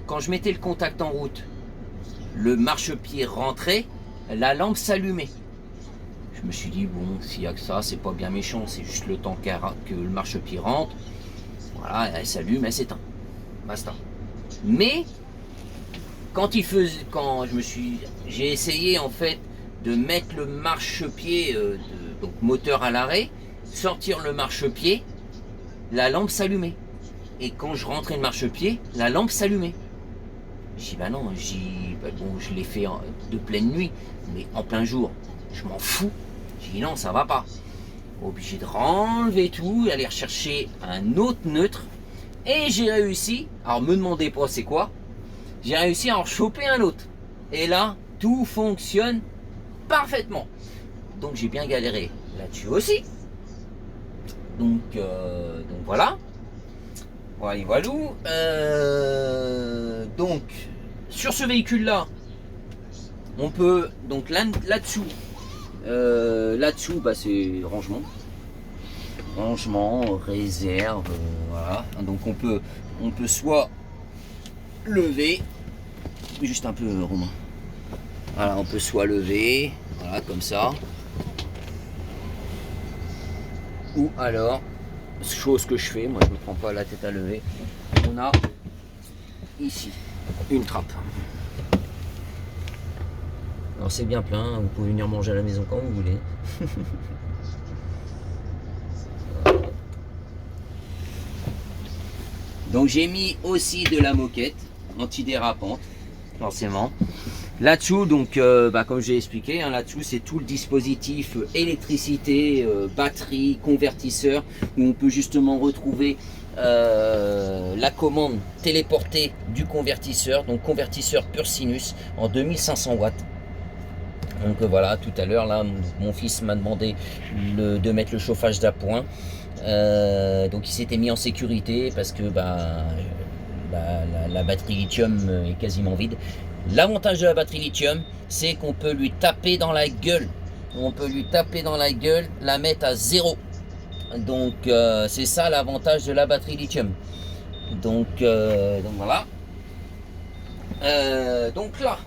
quand je mettais le contact en route, le marchepied rentrait, la lampe s'allumait. Je me suis dit, bon, s'il y a que ça, c'est pas bien méchant, c'est juste le temps que le marchepied rentre. Voilà, elle s'allume, elle s'éteint. Basta. Mais, j'ai essayé en fait de mettre le marchepied, donc moteur à l'arrêt, sortir le marchepied, la lampe s'allumait. Et quand je rentrais le marchepied, la lampe s'allumait. J'ai dit, bah non, bon, je l'ai fait de pleine nuit, mais en plein jour, je m'en fous. J'ai dit non, ça va pas. Obligé de renlever tout, aller rechercher un autre neutre. Et j'ai réussi, alors me demandez pas c'est quoi, j'ai réussi à en choper un autre. Et là, tout fonctionne parfaitement. Donc j'ai bien galéré là-dessus aussi. Donc voilà. Voilà. Donc sur ce véhicule-là, on peut, donc là-dessous, bah, c'est rangement, réserve, voilà. Donc on peut soit lever, juste un peu Romain, voilà, on peut soit lever, voilà, comme ça, ou alors, chose que je fais, moi je me prends pas la tête à lever, on a ici une trappe. Alors c'est bien plein, vous pouvez venir manger à la maison quand vous voulez. Donc j'ai mis aussi de la moquette antidérapante, forcément. Là-dessous, donc comme j'ai expliqué, hein, là-dessous c'est tout le dispositif électricité, batterie, convertisseur, où on peut justement retrouver la commande téléportée du convertisseur, donc convertisseur pur sinus en 2500 watts. Donc voilà, tout à l'heure là, mon fils m'a demandé de mettre le chauffage d'appoint. Donc il s'était mis en sécurité parce que la batterie lithium est quasiment vide. L'avantage de la batterie lithium, c'est qu'on peut lui taper dans la gueule. La mettre à 0. Donc c'est ça l'avantage de la batterie lithium. Donc voilà. Donc là,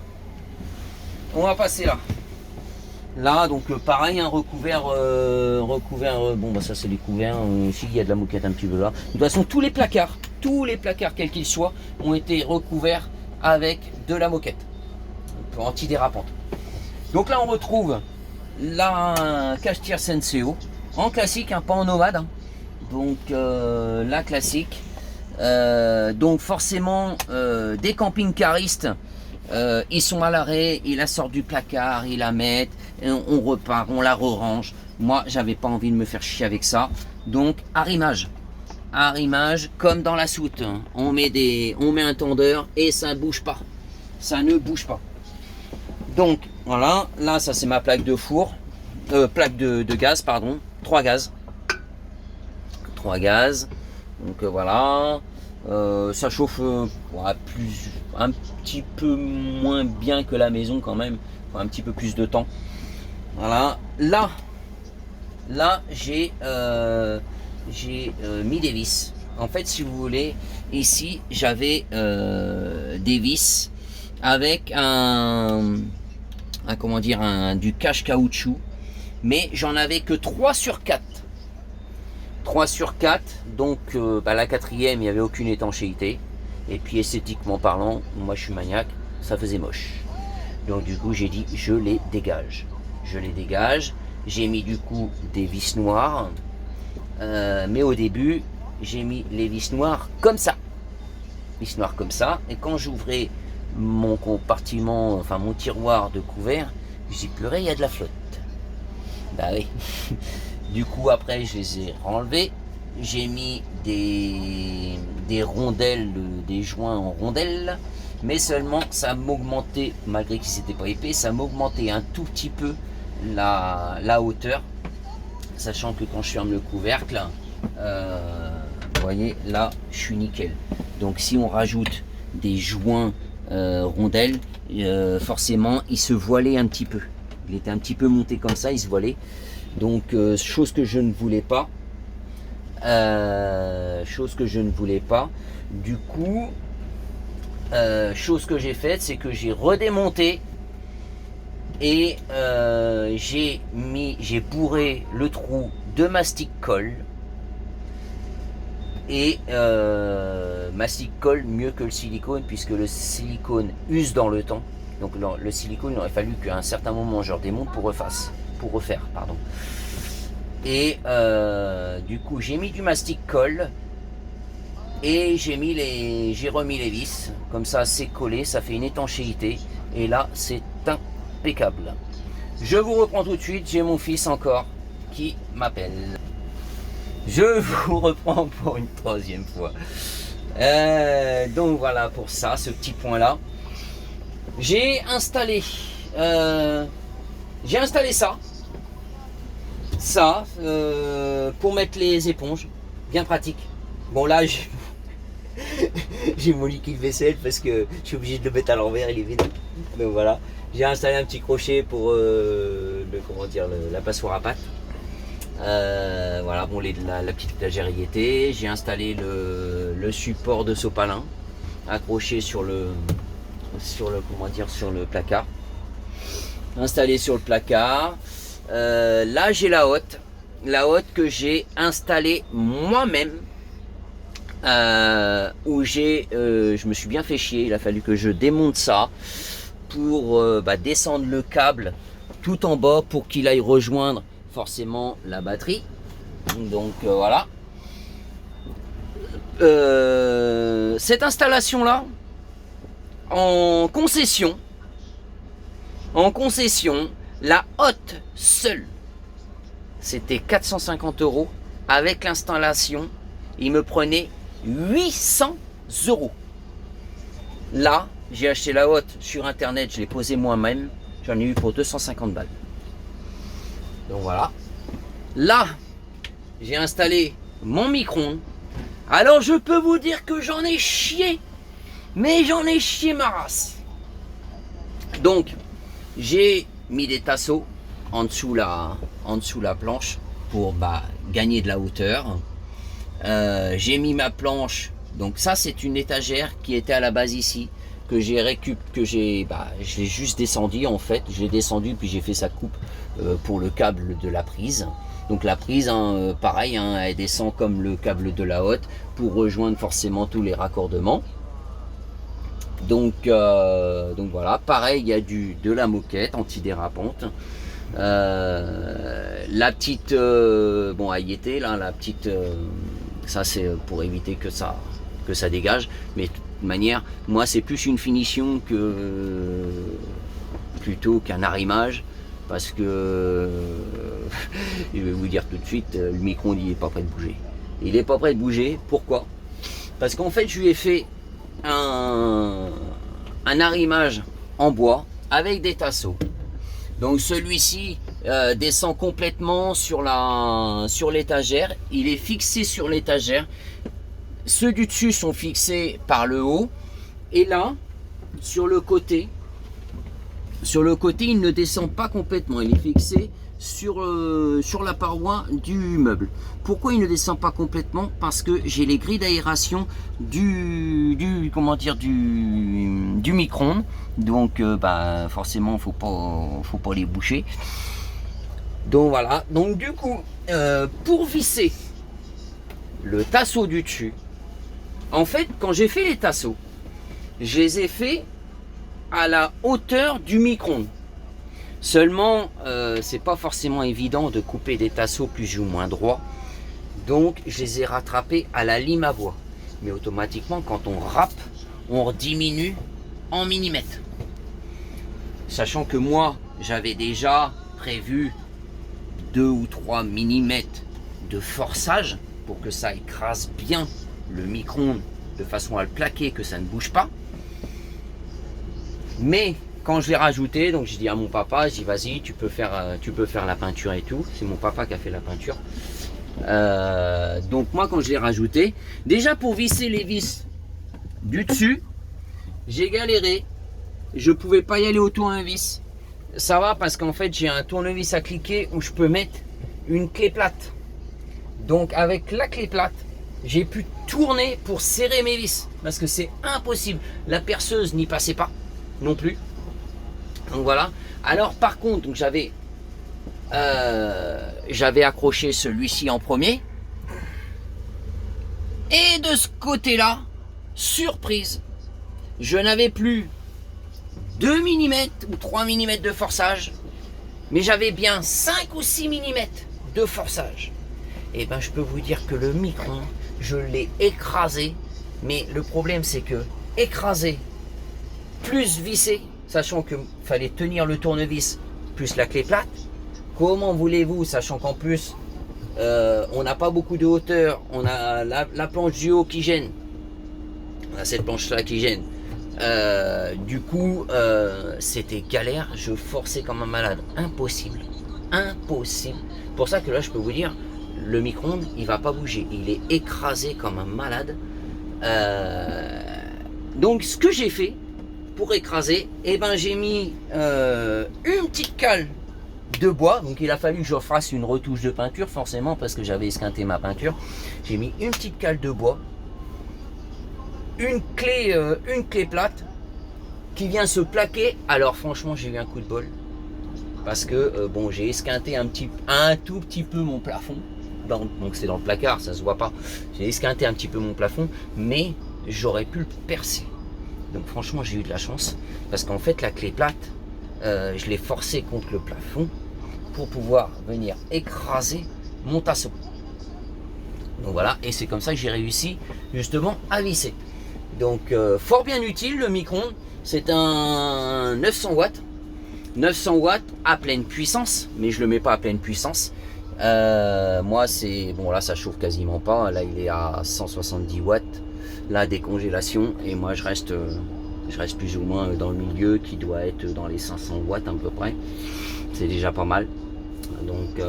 on va passer là. Là, donc pareil, un recouvert, bon bah ça c'est les couverts, ici il y a de la moquette un petit peu là. De toute façon, tous les placards, quels qu'ils soient, ont été recouverts avec de la moquette antidérapante. Donc là, on retrouve la cachetière Senseo, en classique, hein, pas en nomade. Hein. Donc la classique. Donc forcément, des camping-caristes, ils sont à l'arrêt, ils la sortent du placard, ils la mettent, on repart, on la re-range. Moi, j'avais pas envie de me faire chier avec ça. Donc, arrimage comme dans la soute. Hein. On met un tendeur et ça bouge pas. Ça ne bouge pas. Donc, voilà. Là, ça c'est ma plaque de four. Plaque de gaz, pardon. 3 gaz. Donc, voilà. Ça chauffe ouais, un petit peu moins bien que la maison quand même, un petit peu plus de temps. Voilà, là j'ai mis des vis. En fait, si vous voulez, ici j'avais des vis avec comment dire, du cache caoutchouc, mais j'en avais que 3 sur 4. 3 sur 4, donc la quatrième, il n'y avait aucune étanchéité. Et puis esthétiquement parlant, moi je suis maniaque, ça faisait moche. Donc du coup j'ai dit je les dégage. Je les dégage. J'ai mis du coup des vis noires. Mais au début, j'ai mis les vis noires comme ça. Vis noires comme ça. Et quand j'ouvrais mon compartiment, enfin mon tiroir de couvert, j'ai purée, il y a de la flotte. Bah oui. Du coup après je les ai renlevés. J'ai mis des rondelles, des joints en rondelles. Mais seulement ça m'augmentait, malgré qu'ils n'étaient pas épais, ça m'augmentait un tout petit peu la hauteur. Sachant que quand je ferme le couvercle, vous voyez là je suis nickel. Donc si on rajoute des joints rondelles, forcément il se voilait un petit peu. Il était un petit peu monté comme ça, il se voilait. Donc chose que je ne voulais pas. Du coup, chose que j'ai faite, c'est que j'ai redémonté et j'ai bourré le trou de mastic colle. Et mastic colle mieux que le silicone, puisque le silicone use dans le temps. Donc le silicone, il aurait fallu qu'à un certain moment je redémonte pour refaire, pardon. Et du coup j'ai mis du mastic colle et j'ai remis les vis. Comme ça c'est collé, ça fait une étanchéité. Et là c'est impeccable. Je vous reprends tout de suite, j'ai mon fils encore qui m'appelle. Je vous reprends pour une troisième fois. Donc voilà pour ça, ce petit point là. J'ai installé ça pour mettre les éponges, bien pratique. Bon là j'ai mon liquide vaisselle parce que je suis obligé de le mettre à l'envers, il est vide. Donc voilà, j'ai installé un petit crochet pour la passoire à pâte. Voilà, bon, la petite étagère y était. J'ai installé le support de sopalin accroché sur le placard. Installé sur le placard. Là j'ai la hotte que j'ai installée moi-même, où je me suis bien fait chier. Il a fallu que je démonte ça pour descendre le câble tout en bas pour qu'il aille rejoindre forcément la batterie. Donc voilà. Cette installation là en concession, la hotte seule, c'était 450 €. Avec l'installation, il me prenait 800 €. Là, j'ai acheté la hotte sur internet, je l'ai posée moi-même, j'en ai eu pour 250 balles. Donc voilà. Là, j'ai installé mon micro-ondes. Alors je peux vous dire que j'en ai chié, mais j'en ai chié ma race. Donc, j'ai mis des tasseaux en dessous la planche pour gagner de la hauteur. J'ai mis ma planche, donc ça c'est une étagère qui était à la base ici, que je l'ai juste descendu en fait. Je l'ai descendu puis j'ai fait sa coupe pour le câble de la prise. Donc la prise, pareil, elle descend comme le câble de la hotte pour rejoindre forcément tous les raccordements. Donc voilà, pareil, il y a de la moquette antidérapante. La petite, elle y était là, la petite, ça c'est pour éviter que ça dégage. Mais de toute manière, moi c'est plus une finition plutôt qu'un arrimage. Parce que je vais vous dire tout de suite, le micro-ondes il n'est pas prêt de bouger. Il n'est pas prêt de bouger, pourquoi? Parce qu'en fait je lui ai fait un arrimage en bois avec des tasseaux. Donc celui-ci descend complètement sur l'étagère. Il est fixé sur l'étagère. ceux du dessus sont fixés par le haut. Et là, sur le côté, il ne descend pas complètement. Il est fixé sur la paroi du meuble. Pourquoi il ne descend pas complètement? Parce que j'ai les grilles d'aération du micro-ondes. Donc forcément faut pas les boucher. Donc voilà. Donc du coup, pour visser le tasseau du dessus, en fait quand j'ai fait les tasseaux, je les ai fait à la hauteur du micro-ondes. Seulement, c'est pas forcément évident de couper des tasseaux plus ou moins droits. Donc, je les ai rattrapés à la lime à bois. Mais automatiquement, quand on râpe, on diminue en millimètres. Sachant que moi, j'avais déjà prévu 2 ou 3 millimètres de forçage pour que ça écrase bien le micro-ondes de façon à le plaquer, que ça ne bouge pas. Mais quand je l'ai rajouté, donc j'ai dit à mon papa, je dis vas-y, tu peux faire la peinture et tout. C'est mon papa qui a fait la peinture. Donc moi quand je l'ai rajouté, déjà pour visser les vis du dessus, j'ai galéré. Je pouvais pas y aller au tournevis. Ça va parce qu'en fait j'ai un tournevis à cliquer où je peux mettre une clé plate. Donc avec la clé plate, j'ai pu tourner pour serrer mes vis parce que c'est impossible. La perceuse n'y passait pas non plus. Donc voilà. Alors par contre, donc j'avais accroché celui-ci en premier. Et de ce côté-là, surprise, je n'avais plus 2 mm ou 3 mm de forçage, mais j'avais bien 5 ou 6 mm de forçage. Et ben je peux vous dire que le micro, je l'ai écrasé. Mais le problème c'est que écrasé plus vissé, sachant qu'il fallait tenir le tournevis plus la clé plate. Comment voulez-vous, sachant qu'en plus on n'a pas beaucoup de hauteur, on a la planche du haut qui gêne, on a cette planche là qui gêne. Du coup c'était galère, je forçais comme un malade, impossible. Pour ça que là je peux vous dire, le micro-ondes il va pas bouger, il est écrasé comme un malade. Donc ce que j'ai fait pour écraser, eh ben j'ai mis une petite cale de bois. Donc il a fallu que je fasse une retouche de peinture forcément parce que j'avais esquinté ma peinture. J'ai mis une petite cale de bois, une clé plate qui vient se plaquer. Alors franchement j'ai eu un coup de bol parce que bon, j'ai esquinté un tout petit peu mon plafond. Donc c'est dans le placard, ça se voit pas. J'ai esquinté un petit peu mon plafond, mais j'aurais pu le percer. Donc franchement j'ai eu de la chance parce qu'en fait la clé plate, je l'ai forcée contre le plafond pour pouvoir venir écraser mon tasseau. Donc voilà, et c'est comme ça que j'ai réussi justement à visser. Donc fort bien utile le micro-ondes. C'est un 900 watts. 900 watts à pleine puissance, mais je le mets pas à pleine puissance. Moi c'est bon, là ça chauffe quasiment pas. Là il est à 170 watts la décongélation, et moi je reste plus ou moins dans le milieu qui doit être dans les 500 watts à peu près. C'est déjà pas mal. Donc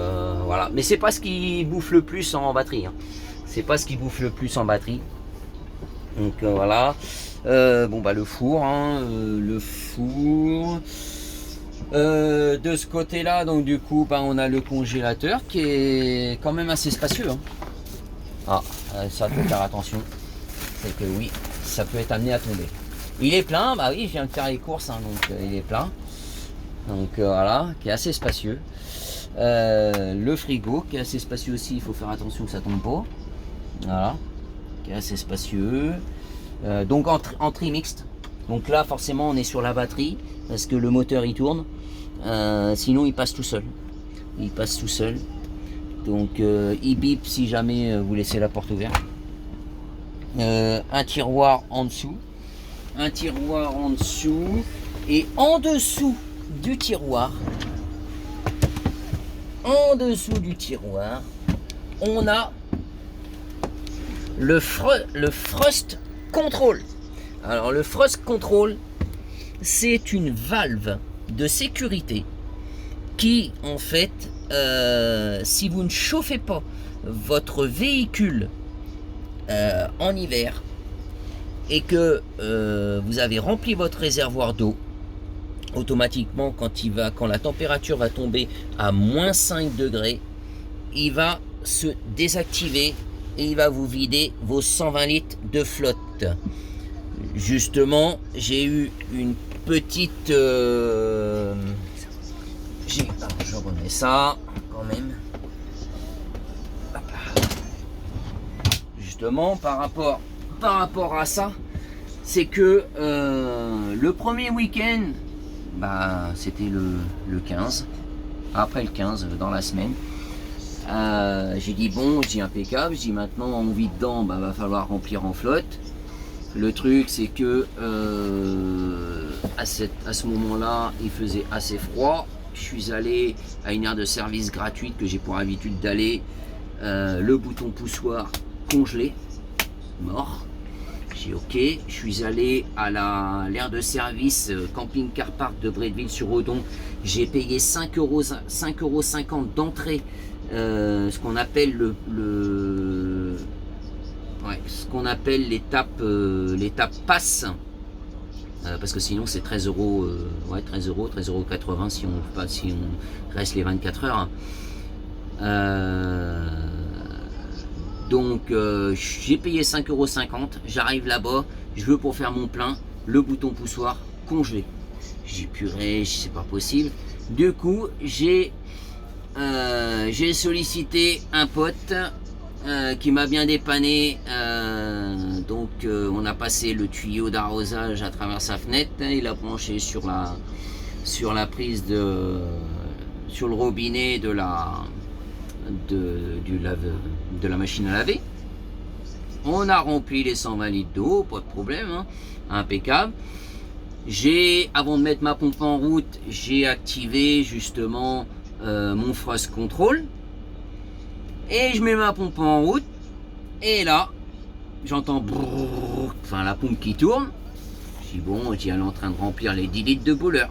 voilà, mais c'est pas ce qui bouffe le plus en batterie, hein. C'est pas ce qui bouffe le plus en batterie. Donc voilà. Bon bah le four, hein, de ce côté là, donc du coup bah, on a le congélateur qui est quand même assez spacieux, hein. Ah, ça faut faire attention, c'est que oui, ça peut être amené à tomber. Il est plein, bah oui, je viens de faire les courses, hein, donc il est plein. Donc voilà, qui est assez spacieux. Le frigo qui est assez spacieux aussi, il faut faire attention que ça tombe pas. Voilà, qui est assez spacieux. Donc en tri-mixte. Donc là forcément on est sur la batterie parce que le moteur il tourne. Sinon il passe tout seul. Il passe tout seul. Donc il bip si jamais vous laissez la porte ouverte. Un tiroir en dessous. Un tiroir en dessous. Et en dessous du tiroir, on a le Frost Control. Alors le Frost Control, c'est une valve de sécurité qui en fait, si vous ne chauffez pas votre véhicule en hiver et que vous avez rempli votre réservoir d'eau, automatiquement quand la température va tomber à moins 5 degrés, il va se désactiver et il va vous vider vos 120 litres de flotte. Justement, j'ai eu une petite... je remets ça quand même. Justement, par rapport à ça, c'est que le premier week-end, bah, c'était le 15. Après le 15, dans la semaine. J'ai dit bon, j'ai impeccable, j'ai dit maintenant on vit dedans, bah, va falloir remplir en flotte. Le truc c'est que à ce moment-là il faisait assez froid. Je suis allé à une aire de service gratuite que j'ai pour habitude d'aller, le bouton poussoir congelé, mort. J'ai ok, je suis allé à l'aire de service Camping Car Park de Bretteville-sur-Odon. J'ai payé 5,50 € d'entrée. Ce qu'on appelle ce qu'on appelle l'étape passe, parce que sinon c'est 13 €, 13,80 € si on reste les 24 heures. Donc j'ai payé 5,50 €, j'arrive là-bas, je veux pour faire mon plein, le bouton poussoir congelé. J'ai purée, c'est pas possible. Du coup j'ai sollicité un pote qui m'a bien dépanné. Donc on a passé le tuyau d'arrosage à travers sa fenêtre, il a branché sur la prise sur le robinet de la machine à laver. On a rempli les 120 litres d'eau, pas de problème, hein, impeccable. Avant de mettre ma pompe en route, j'ai activé justement mon frost control et je mets ma pompe en route et là j'entends la pompe qui tourne. Je dis bon, elle est en train de remplir les 10 litres de bouilleur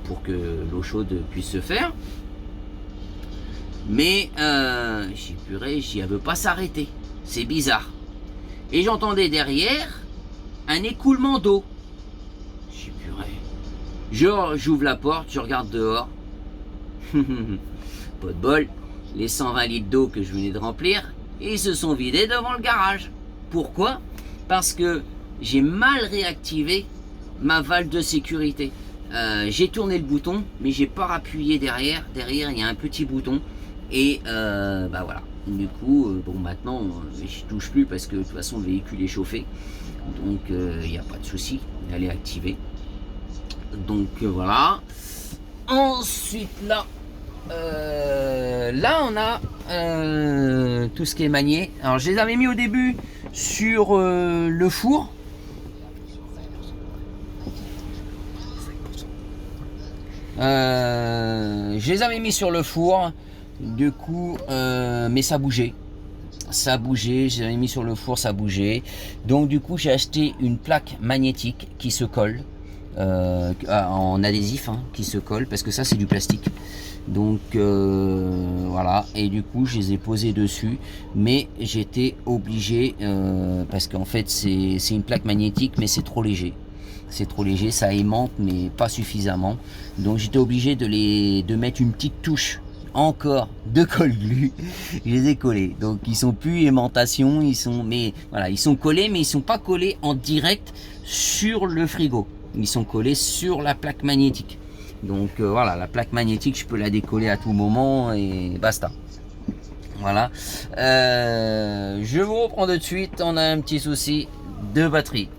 pour que l'eau chaude puisse se faire. Mais j'ai purée, elle veut pas s'arrêter, c'est bizarre. Et j'entendais derrière un écoulement d'eau. J'ai purée. J'ouvre la porte, je regarde dehors. Pas de bol, les 120 litres d'eau que je venais de remplir, ils se sont vidés devant le garage. Pourquoi? Parce que j'ai mal réactivé ma valve de sécurité. J'ai tourné le bouton, mais j'ai pas appuyé derrière. Derrière, il y a un petit bouton. Et bah voilà. Du coup, bon, maintenant, je touche plus parce que de toute façon, le véhicule est chauffé. Donc, il n'y a pas de souci. Elle est activée. Donc, voilà. Ensuite, là, on a tout ce qui est manié. Alors, je les avais mis au début sur le four. Je les avais mis sur le four. Du coup, mais ça bougeait. Je les avais mis sur le four, ça bougeait. Donc, du coup, j'ai acheté une plaque magnétique qui se colle. En adhésif, hein, qui se colle, parce que ça, c'est du plastique. Donc, voilà. Et du coup, je les ai posés dessus. Mais j'étais obligé, parce qu'en fait, c'est une plaque magnétique, mais c'est trop léger. C'est trop léger, ça aimante, mais pas suffisamment. Donc, j'étais obligé de mettre une petite touche encore de colle glue. Je les ai collés, donc ils sont plus aimantation, ils sont collés, mais ils sont pas collés en direct sur le frigo, ils sont collés sur la plaque magnétique. Donc voilà, la plaque magnétique, je peux la décoller à tout moment et basta. Voilà. Je vous reprends de suite, on a un petit souci de batterie.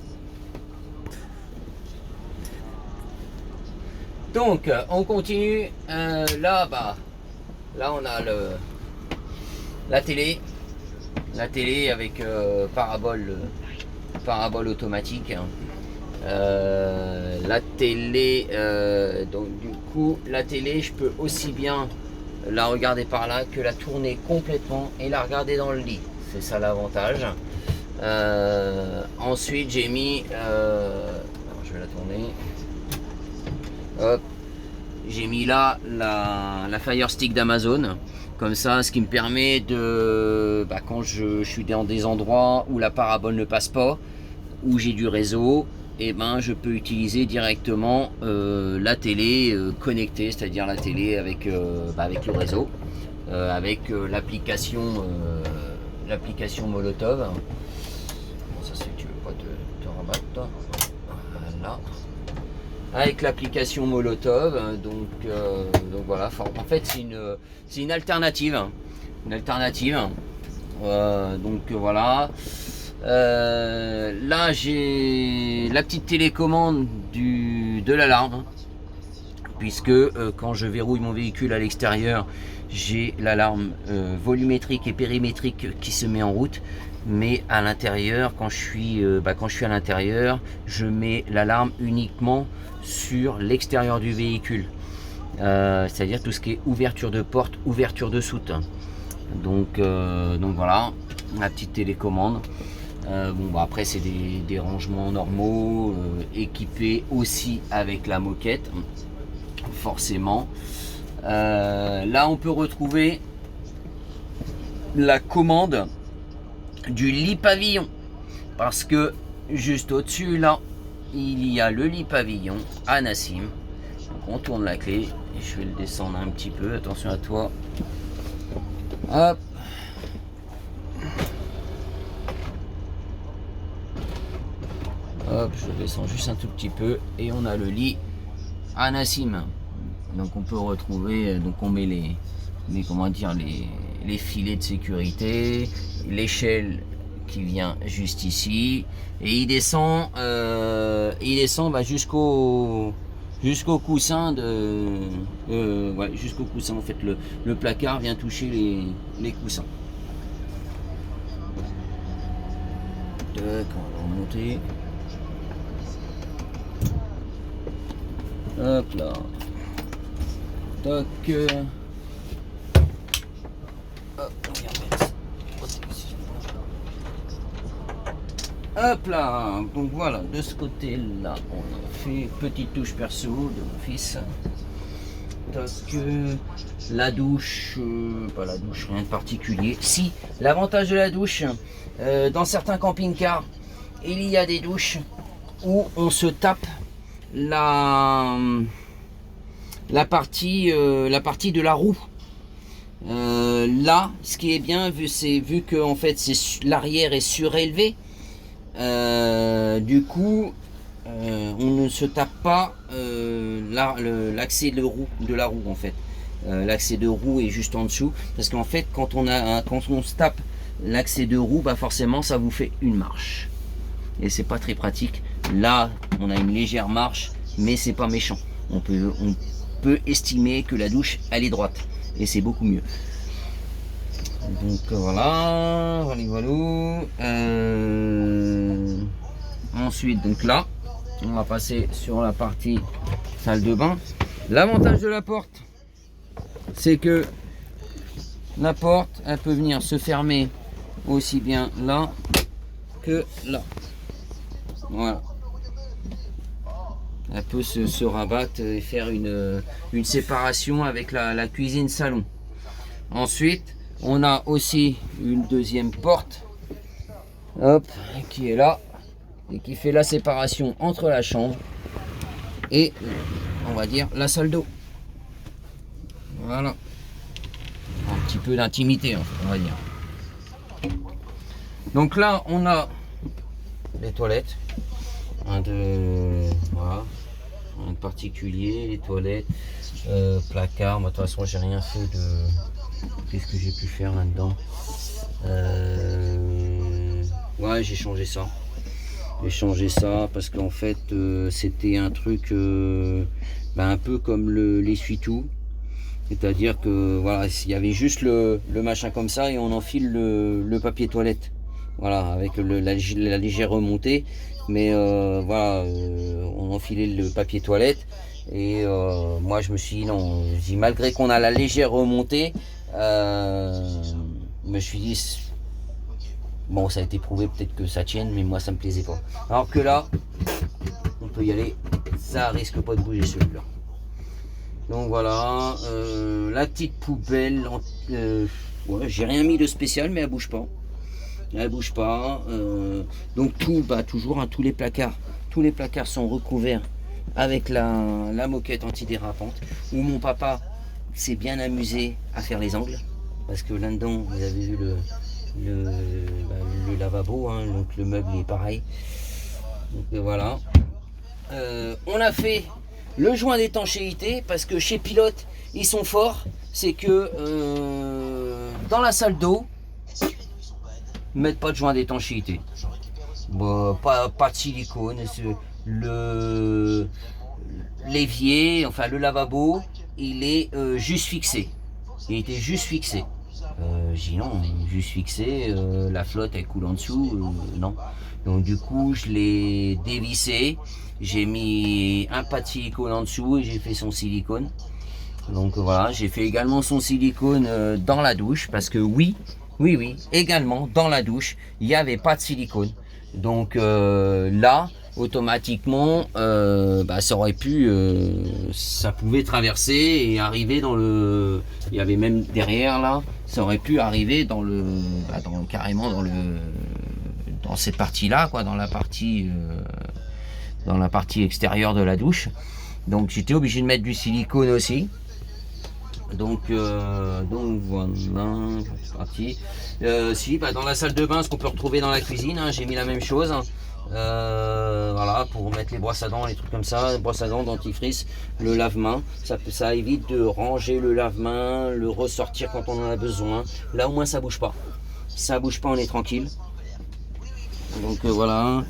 Donc on continue. Là on a la télé avec parabole automatique. La télé, donc du coup la télé, je peux aussi bien la regarder par là que la tourner complètement et la regarder dans le lit. C'est ça l'avantage. Ensuite j'ai mis, je vais la tourner. Hop. J'ai mis là la Fire Stick d'Amazon Comme ça, ce qui me permet de, quand je suis dans des endroits où la parabole ne passe pas, où j'ai du réseau, et je peux utiliser directement la télé connectée, c'est-à-dire la télé avec le réseau, avec l'application Molotov. Bon, ça c'est que tu veux pas te rabattre, toi. Voilà. Avec l'application Molotov, donc voilà. En fait, c'est une alternative, donc voilà. Là, j'ai la petite télécommande de l'alarme, puisque quand je verrouille mon véhicule à l'extérieur, j'ai l'alarme volumétrique et périmétrique qui se met en route. Mais à l'intérieur, quand je suis à l'intérieur, je mets l'alarme uniquement sur l'extérieur du véhicule, c'est-à-dire tout ce qui est ouverture de porte, ouverture de soute. Donc voilà, la petite télécommande. Après c'est des rangements normaux, équipés aussi avec la moquette, forcément. Là on peut retrouver la commande du lit pavillon, parce que juste au-dessus là il y a le lit pavillon à Nassim. Donc on tourne la clé et je vais le descendre un petit peu, attention à toi. Hop. Hop, je descends juste un tout petit peu et on a le lit à Nassim. Donc on peut retrouver, donc on met les filets de sécurité, l'échelle qui vient juste ici, et il descend jusqu'au coussin jusqu'au coussin. En fait, le placard vient toucher les coussins. Donc on va remonter. Hop là. Toc. Hop là, donc voilà, de ce côté là on a fait petite touche perso de mon fils. Toc. La douche, pas la douche, rien de particulier. Si, l'avantage de la douche, dans certains camping-cars, il y a des douches où on se tape la partie de la roue. Là, ce qui est bien, vu que en fait l'arrière est surélevé, du coup on ne se tape pas l'accès de la roue en fait. L'accès de roue est juste en dessous, parce qu'en fait quand on se tape l'accès de roue, forcément ça vous fait une marche et c'est pas très pratique. Là on a une légère marche, mais c'est pas méchant. On peut estimer que la douche elle est droite et c'est beaucoup mieux. Donc voilà. Ensuite, donc là on va passer sur la partie salle de bain. L'avantage de la porte, c'est que la porte elle peut venir se fermer aussi bien là que là. Voilà, elle peut se rabattre et faire une séparation avec la cuisine salon. Ensuite on a aussi une deuxième porte, hop, qui est là et qui fait la séparation entre la chambre et, on va dire, la salle d'eau. Voilà, un petit peu d'intimité, on va dire. Donc là on a les toilettes, voilà, rien de particulier, les toilettes, placard. Moi de toute façon j'ai rien fait de... Qu'est-ce que j'ai pu faire là-dedans? Ouais, j'ai changé ça. Parce qu'en fait c'était un truc un peu comme l'essuie-tout. C'est-à-dire que voilà, il y avait juste le machin comme ça et on enfile le papier toilette. Voilà, avec la légère remontée. Mais voilà, on enfilait le papier toilette. Et moi je me suis dit non, malgré qu'on a la légère remontée, je me suis dit bon, ça a été prouvé, peut-être que ça tienne, mais moi ça me plaisait pas. Alors que là on peut y aller, ça risque pas de bouger celui-là. Donc voilà, la petite poubelle, ouais, j'ai rien mis de spécial, mais elle bouge pas. Elle bouge pas. Donc tout, bah, toujours, hein, tous les placards sont recouverts avec la moquette antidérapante, où mon papa s'est bien amusé à faire les angles. Parce que là-dedans, vous avez vu le lavabo, hein, donc le meuble est pareil. Donc voilà. On a fait le joint d'étanchéité parce que chez Pilote, ils sont forts. C'est que dans la salle d'eau, ils mettent pas de joint d'étanchéité. Bon, pas de silicone. L'évier, enfin le lavabo, il est juste fixé. Il était juste fixé. J'ai dit non, juste fixé, la flotte elle coule en dessous, non. Donc du coup je l'ai dévissé, j'ai mis un pas de silicone en dessous et j'ai fait son silicone. Donc voilà, j'ai fait également son silicone dans la douche parce que oui, également dans la douche, il n'y avait pas de silicone. Donc là, automatiquement, ça aurait pu, ça pouvait traverser et arriver dans le, il y avait même derrière là, ça aurait pu arriver dans le, carrément dans cette partie là, quoi, dans la partie extérieure de la douche. Donc j'étais obligé de mettre du silicone aussi. Donc voilà, c'est parti. Dans la salle de bain, ce qu'on peut retrouver dans la cuisine, hein, j'ai mis la même chose. Voilà, pour mettre les brosses à dents, les trucs comme ça, brosses à dents, dentifrice, le lave-main. Ça évite de ranger le lave-main, le ressortir quand on en a besoin. Là au moins ça bouge pas. Ça bouge pas, on est tranquille. Donc voilà.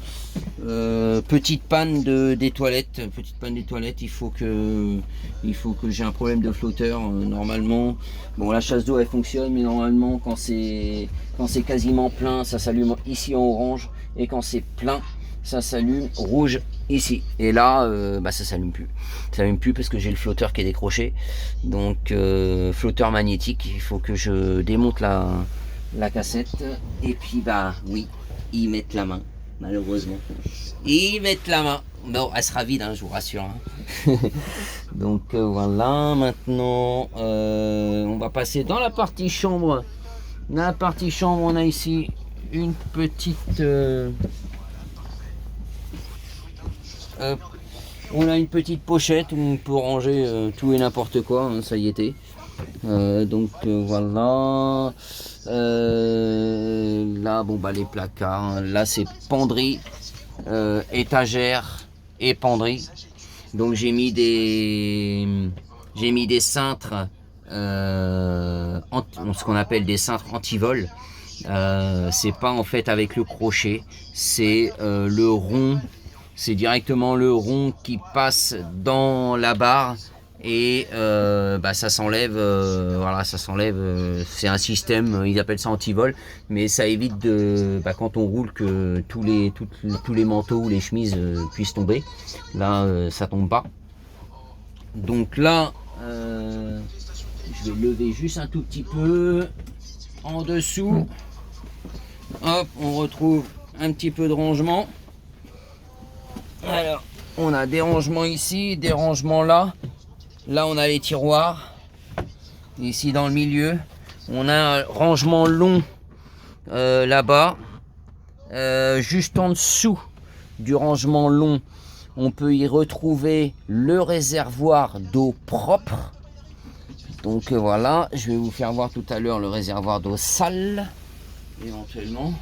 Petite panne des toilettes, il faut que j'ai un problème de flotteur normalement. Bon, la chasse d'eau elle fonctionne, mais normalement quand c'est quasiment plein, ça s'allume ici en orange, et quand c'est plein, ça s'allume rouge ici. Et là, ça s'allume plus. Ça s'allume plus parce que j'ai le flotteur qui est décroché. Donc flotteur magnétique, il faut que je démonte la cassette. Et puis oui, ils mettent la main. Malheureusement, ils mettent la main. Bon, elle sera vide, hein, je vous rassure. Hein. Donc voilà, maintenant on va passer dans la partie chambre. Dans la partie chambre, on a ici une petite on a une petite pochette où on peut ranger tout et n'importe quoi, hein, ça y était. Voilà. Là, les placards, hein, là c'est penderie, étagère et penderie. Donc j'ai mis des cintres, ce qu'on appelle des cintres anti-vol. C'est pas en fait avec le crochet, c'est le rond, c'est directement le rond qui passe dans la barre. Et ça s'enlève, ça s'enlève. C'est un système, ils appellent ça anti-vol, mais ça évite quand on roule que tous les manteaux ou les chemises puissent tomber. Là, ça tombe pas. Donc là, je vais lever juste un tout petit peu en dessous. Hop, on retrouve un petit peu de rangement. Alors, on a des rangements ici, des rangements là. Là, on a les tiroirs. Ici, dans le milieu, on a un rangement long là-bas. Juste en dessous du rangement long, on peut y retrouver le réservoir d'eau propre. Donc voilà, je vais vous faire voir tout à l'heure le réservoir d'eau sale, éventuellement.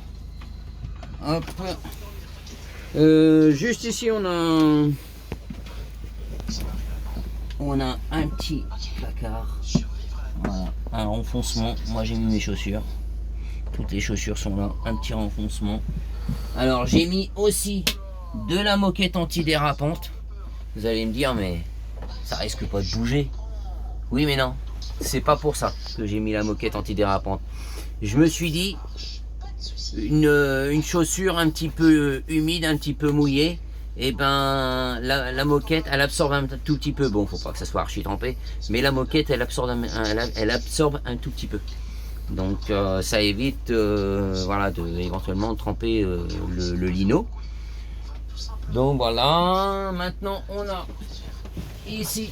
Hop. Juste ici, on a un petit placard, voilà, un renfoncement. Moi j'ai mis mes chaussures, toutes les chaussures sont là, un petit renfoncement. Alors j'ai mis aussi de la moquette antidérapante. Vous allez me dire, mais ça risque pas de bouger. Oui mais non, c'est pas pour ça que j'ai mis la moquette antidérapante. Je me suis dit, une chaussure un petit peu humide, un petit peu mouillée, et la moquette elle absorbe un tout petit peu. Bon, faut pas que ça soit archi trempé, mais la moquette elle absorbe un tout petit peu. Donc ça évite de éventuellement tremper le lino. Donc voilà, maintenant on a ici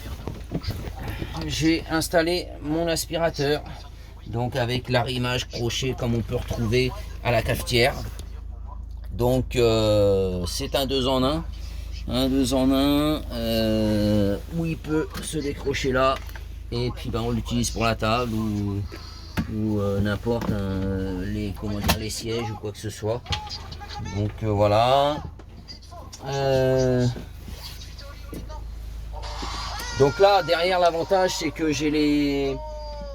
j'ai installé mon aspirateur, donc avec l'arrimage crochet comme on peut retrouver à la cafetière. Donc c'est un 2 en 1. Un 2 en 1 où il peut se décrocher là. Et puis on l'utilise pour la table ou n'importe les sièges ou quoi que ce soit. Donc voilà. Donc là derrière l'avantage c'est que j'ai les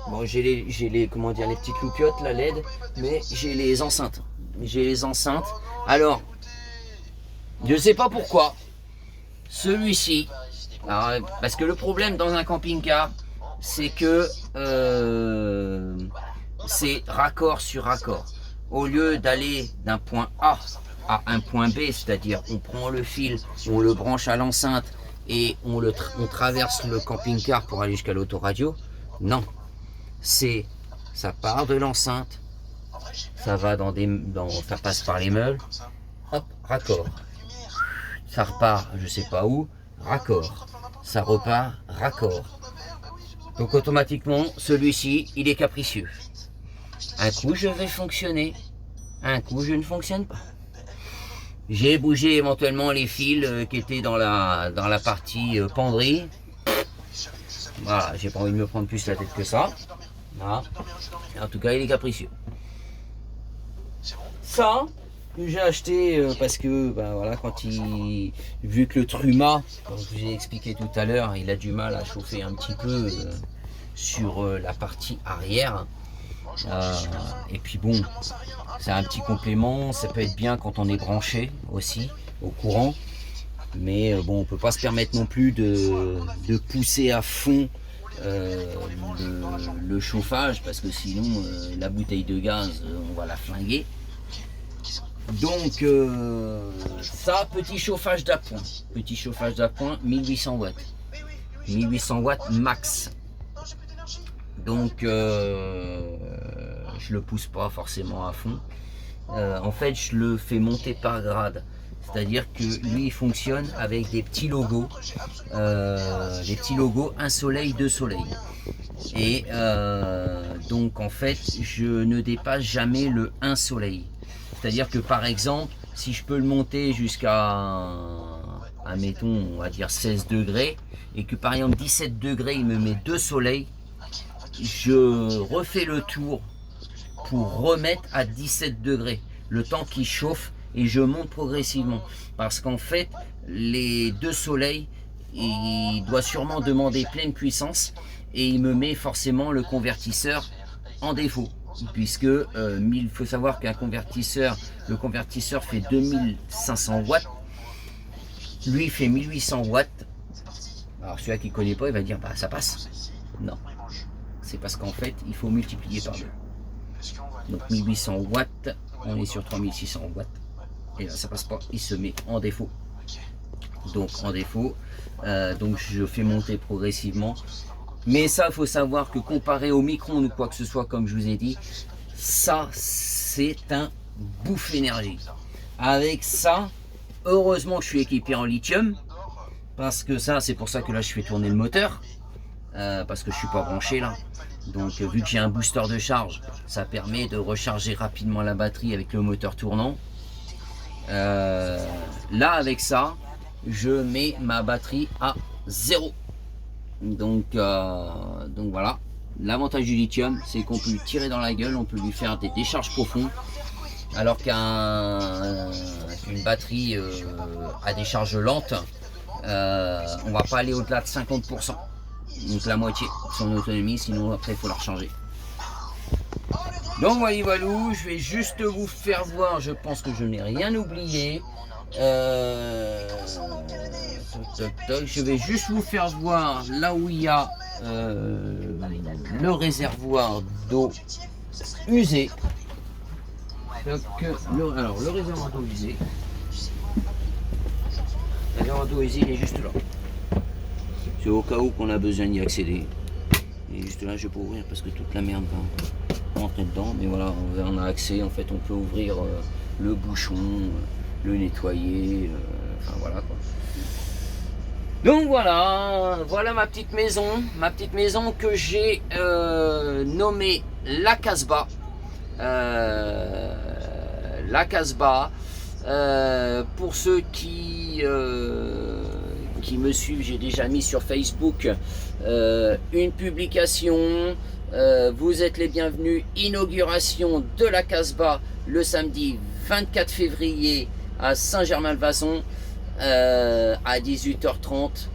petites loupiottes, la LED, mais j'ai les enceintes. Alors je sais pas pourquoi celui-ci, parce que le problème dans un camping-car c'est que c'est raccord sur raccord. Au lieu d'aller d'un point A à un point B, c'est-à-dire on prend le fil, on le branche à l'enceinte et on traverse le camping-car pour aller jusqu'à l'autoradio. Non, ça part de l'enceinte, ça va ça passe par les meubles, hop, raccord. Ça repart, je sais pas où, raccord. Ça repart, raccord. Donc automatiquement, celui-ci, il est capricieux. Un coup, je vais fonctionner, un coup, je ne fonctionne pas. J'ai bougé éventuellement les fils qui étaient dans la partie penderie. Voilà, j'ai pas envie de me prendre plus la tête que ça. Voilà. En tout cas, il est capricieux. Ça, que j'ai acheté parce que voilà, vu que le Truma, comme je vous ai expliqué tout à l'heure, il a du mal à chauffer un petit peu sur la partie arrière. Et puis bon, c'est un petit complément, ça peut être bien quand on est branché aussi au courant, mais bon, on peut pas se permettre non plus de pousser à fond le chauffage, parce que sinon la bouteille de gaz on va la flinguer. Donc ça, petit chauffage d'appoint, 1800 watts, 1800 watts max. Donc je le pousse pas forcément à fond. En fait, je le fais monter par grade. C'est-à-dire que lui, il fonctionne avec des petits logos, un soleil, deux soleils. Et donc en fait, je ne dépasse jamais le 1 soleil. C'est-à-dire que par exemple, si je peux le monter jusqu'à, admettons, on va dire 16 degrés, et que par exemple 17 degrés, il me met 2 soleils, je refais le tour pour remettre à 17 degrés, le temps qu'il chauffe, et je monte progressivement. Parce qu'en fait, les 2 soleils, il doit sûrement demander pleine puissance, et il me met forcément le convertisseur en défaut. Puisque il faut savoir qu'un convertisseur, le convertisseur fait 2500 watts, lui fait 1800 watts. Alors celui-là qui ne connaît pas, il va dire ça passe. Non, c'est parce qu'en fait il faut multiplier par 2. Donc 1800 watts, on est sur 3600 watts, et là ça passe pas, il se met en défaut. Donc en défaut, donc je fais monter progressivement. Mais ça, il faut savoir que comparé au micro-ondes ou quoi que ce soit, comme je vous ai dit, ça, c'est un bouffe énergie. Avec ça, heureusement que je suis équipé en lithium, parce que ça, c'est pour ça que là, je fais tourner le moteur, parce que je ne suis pas branché là. Donc, vu que j'ai un booster de charge, ça permet de recharger rapidement la batterie avec le moteur tournant. Là, avec ça, je mets ma batterie à 0. Donc voilà, l'avantage du lithium, c'est qu'on peut lui tirer dans la gueule, on peut lui faire des décharges profondes, alors qu'une batterie à décharge lente, on va pas aller au-delà de 50%, donc la moitié de son autonomie, sinon après il faut la recharger. Donc voilà, je vais juste vous faire voir, je pense que je n'ai rien oublié. Je vais juste vous faire voir là où il y a le réservoir d'eau usée. Alors le réservoir d'eau usée, il est juste là. C'est au cas où qu'on a besoin d'y accéder. Et juste là, je peux ouvrir parce que toute la merde va rentrer dedans. Mais voilà, on a accès. En fait, on peut ouvrir le bouchon, le nettoyer. Enfin voilà quoi. Donc voilà ma petite maison que j'ai nommée La Casbah. La Casbah. Pour ceux qui me suivent, j'ai déjà mis sur Facebook une publication. Vous êtes les bienvenus. Inauguration de la Casbah le samedi 24 février à Saint-Germain-le-Vason à 18h30.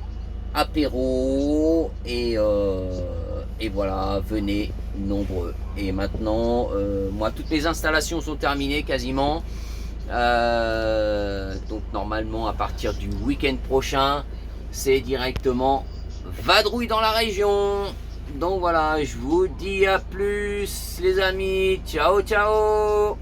Apéro et voilà, venez nombreux. Et maintenant, moi, toutes mes installations sont terminées quasiment. Donc normalement, à partir du week-end prochain, c'est directement vadrouille dans la région. Donc voilà, je vous dis à plus les amis. Ciao, ciao.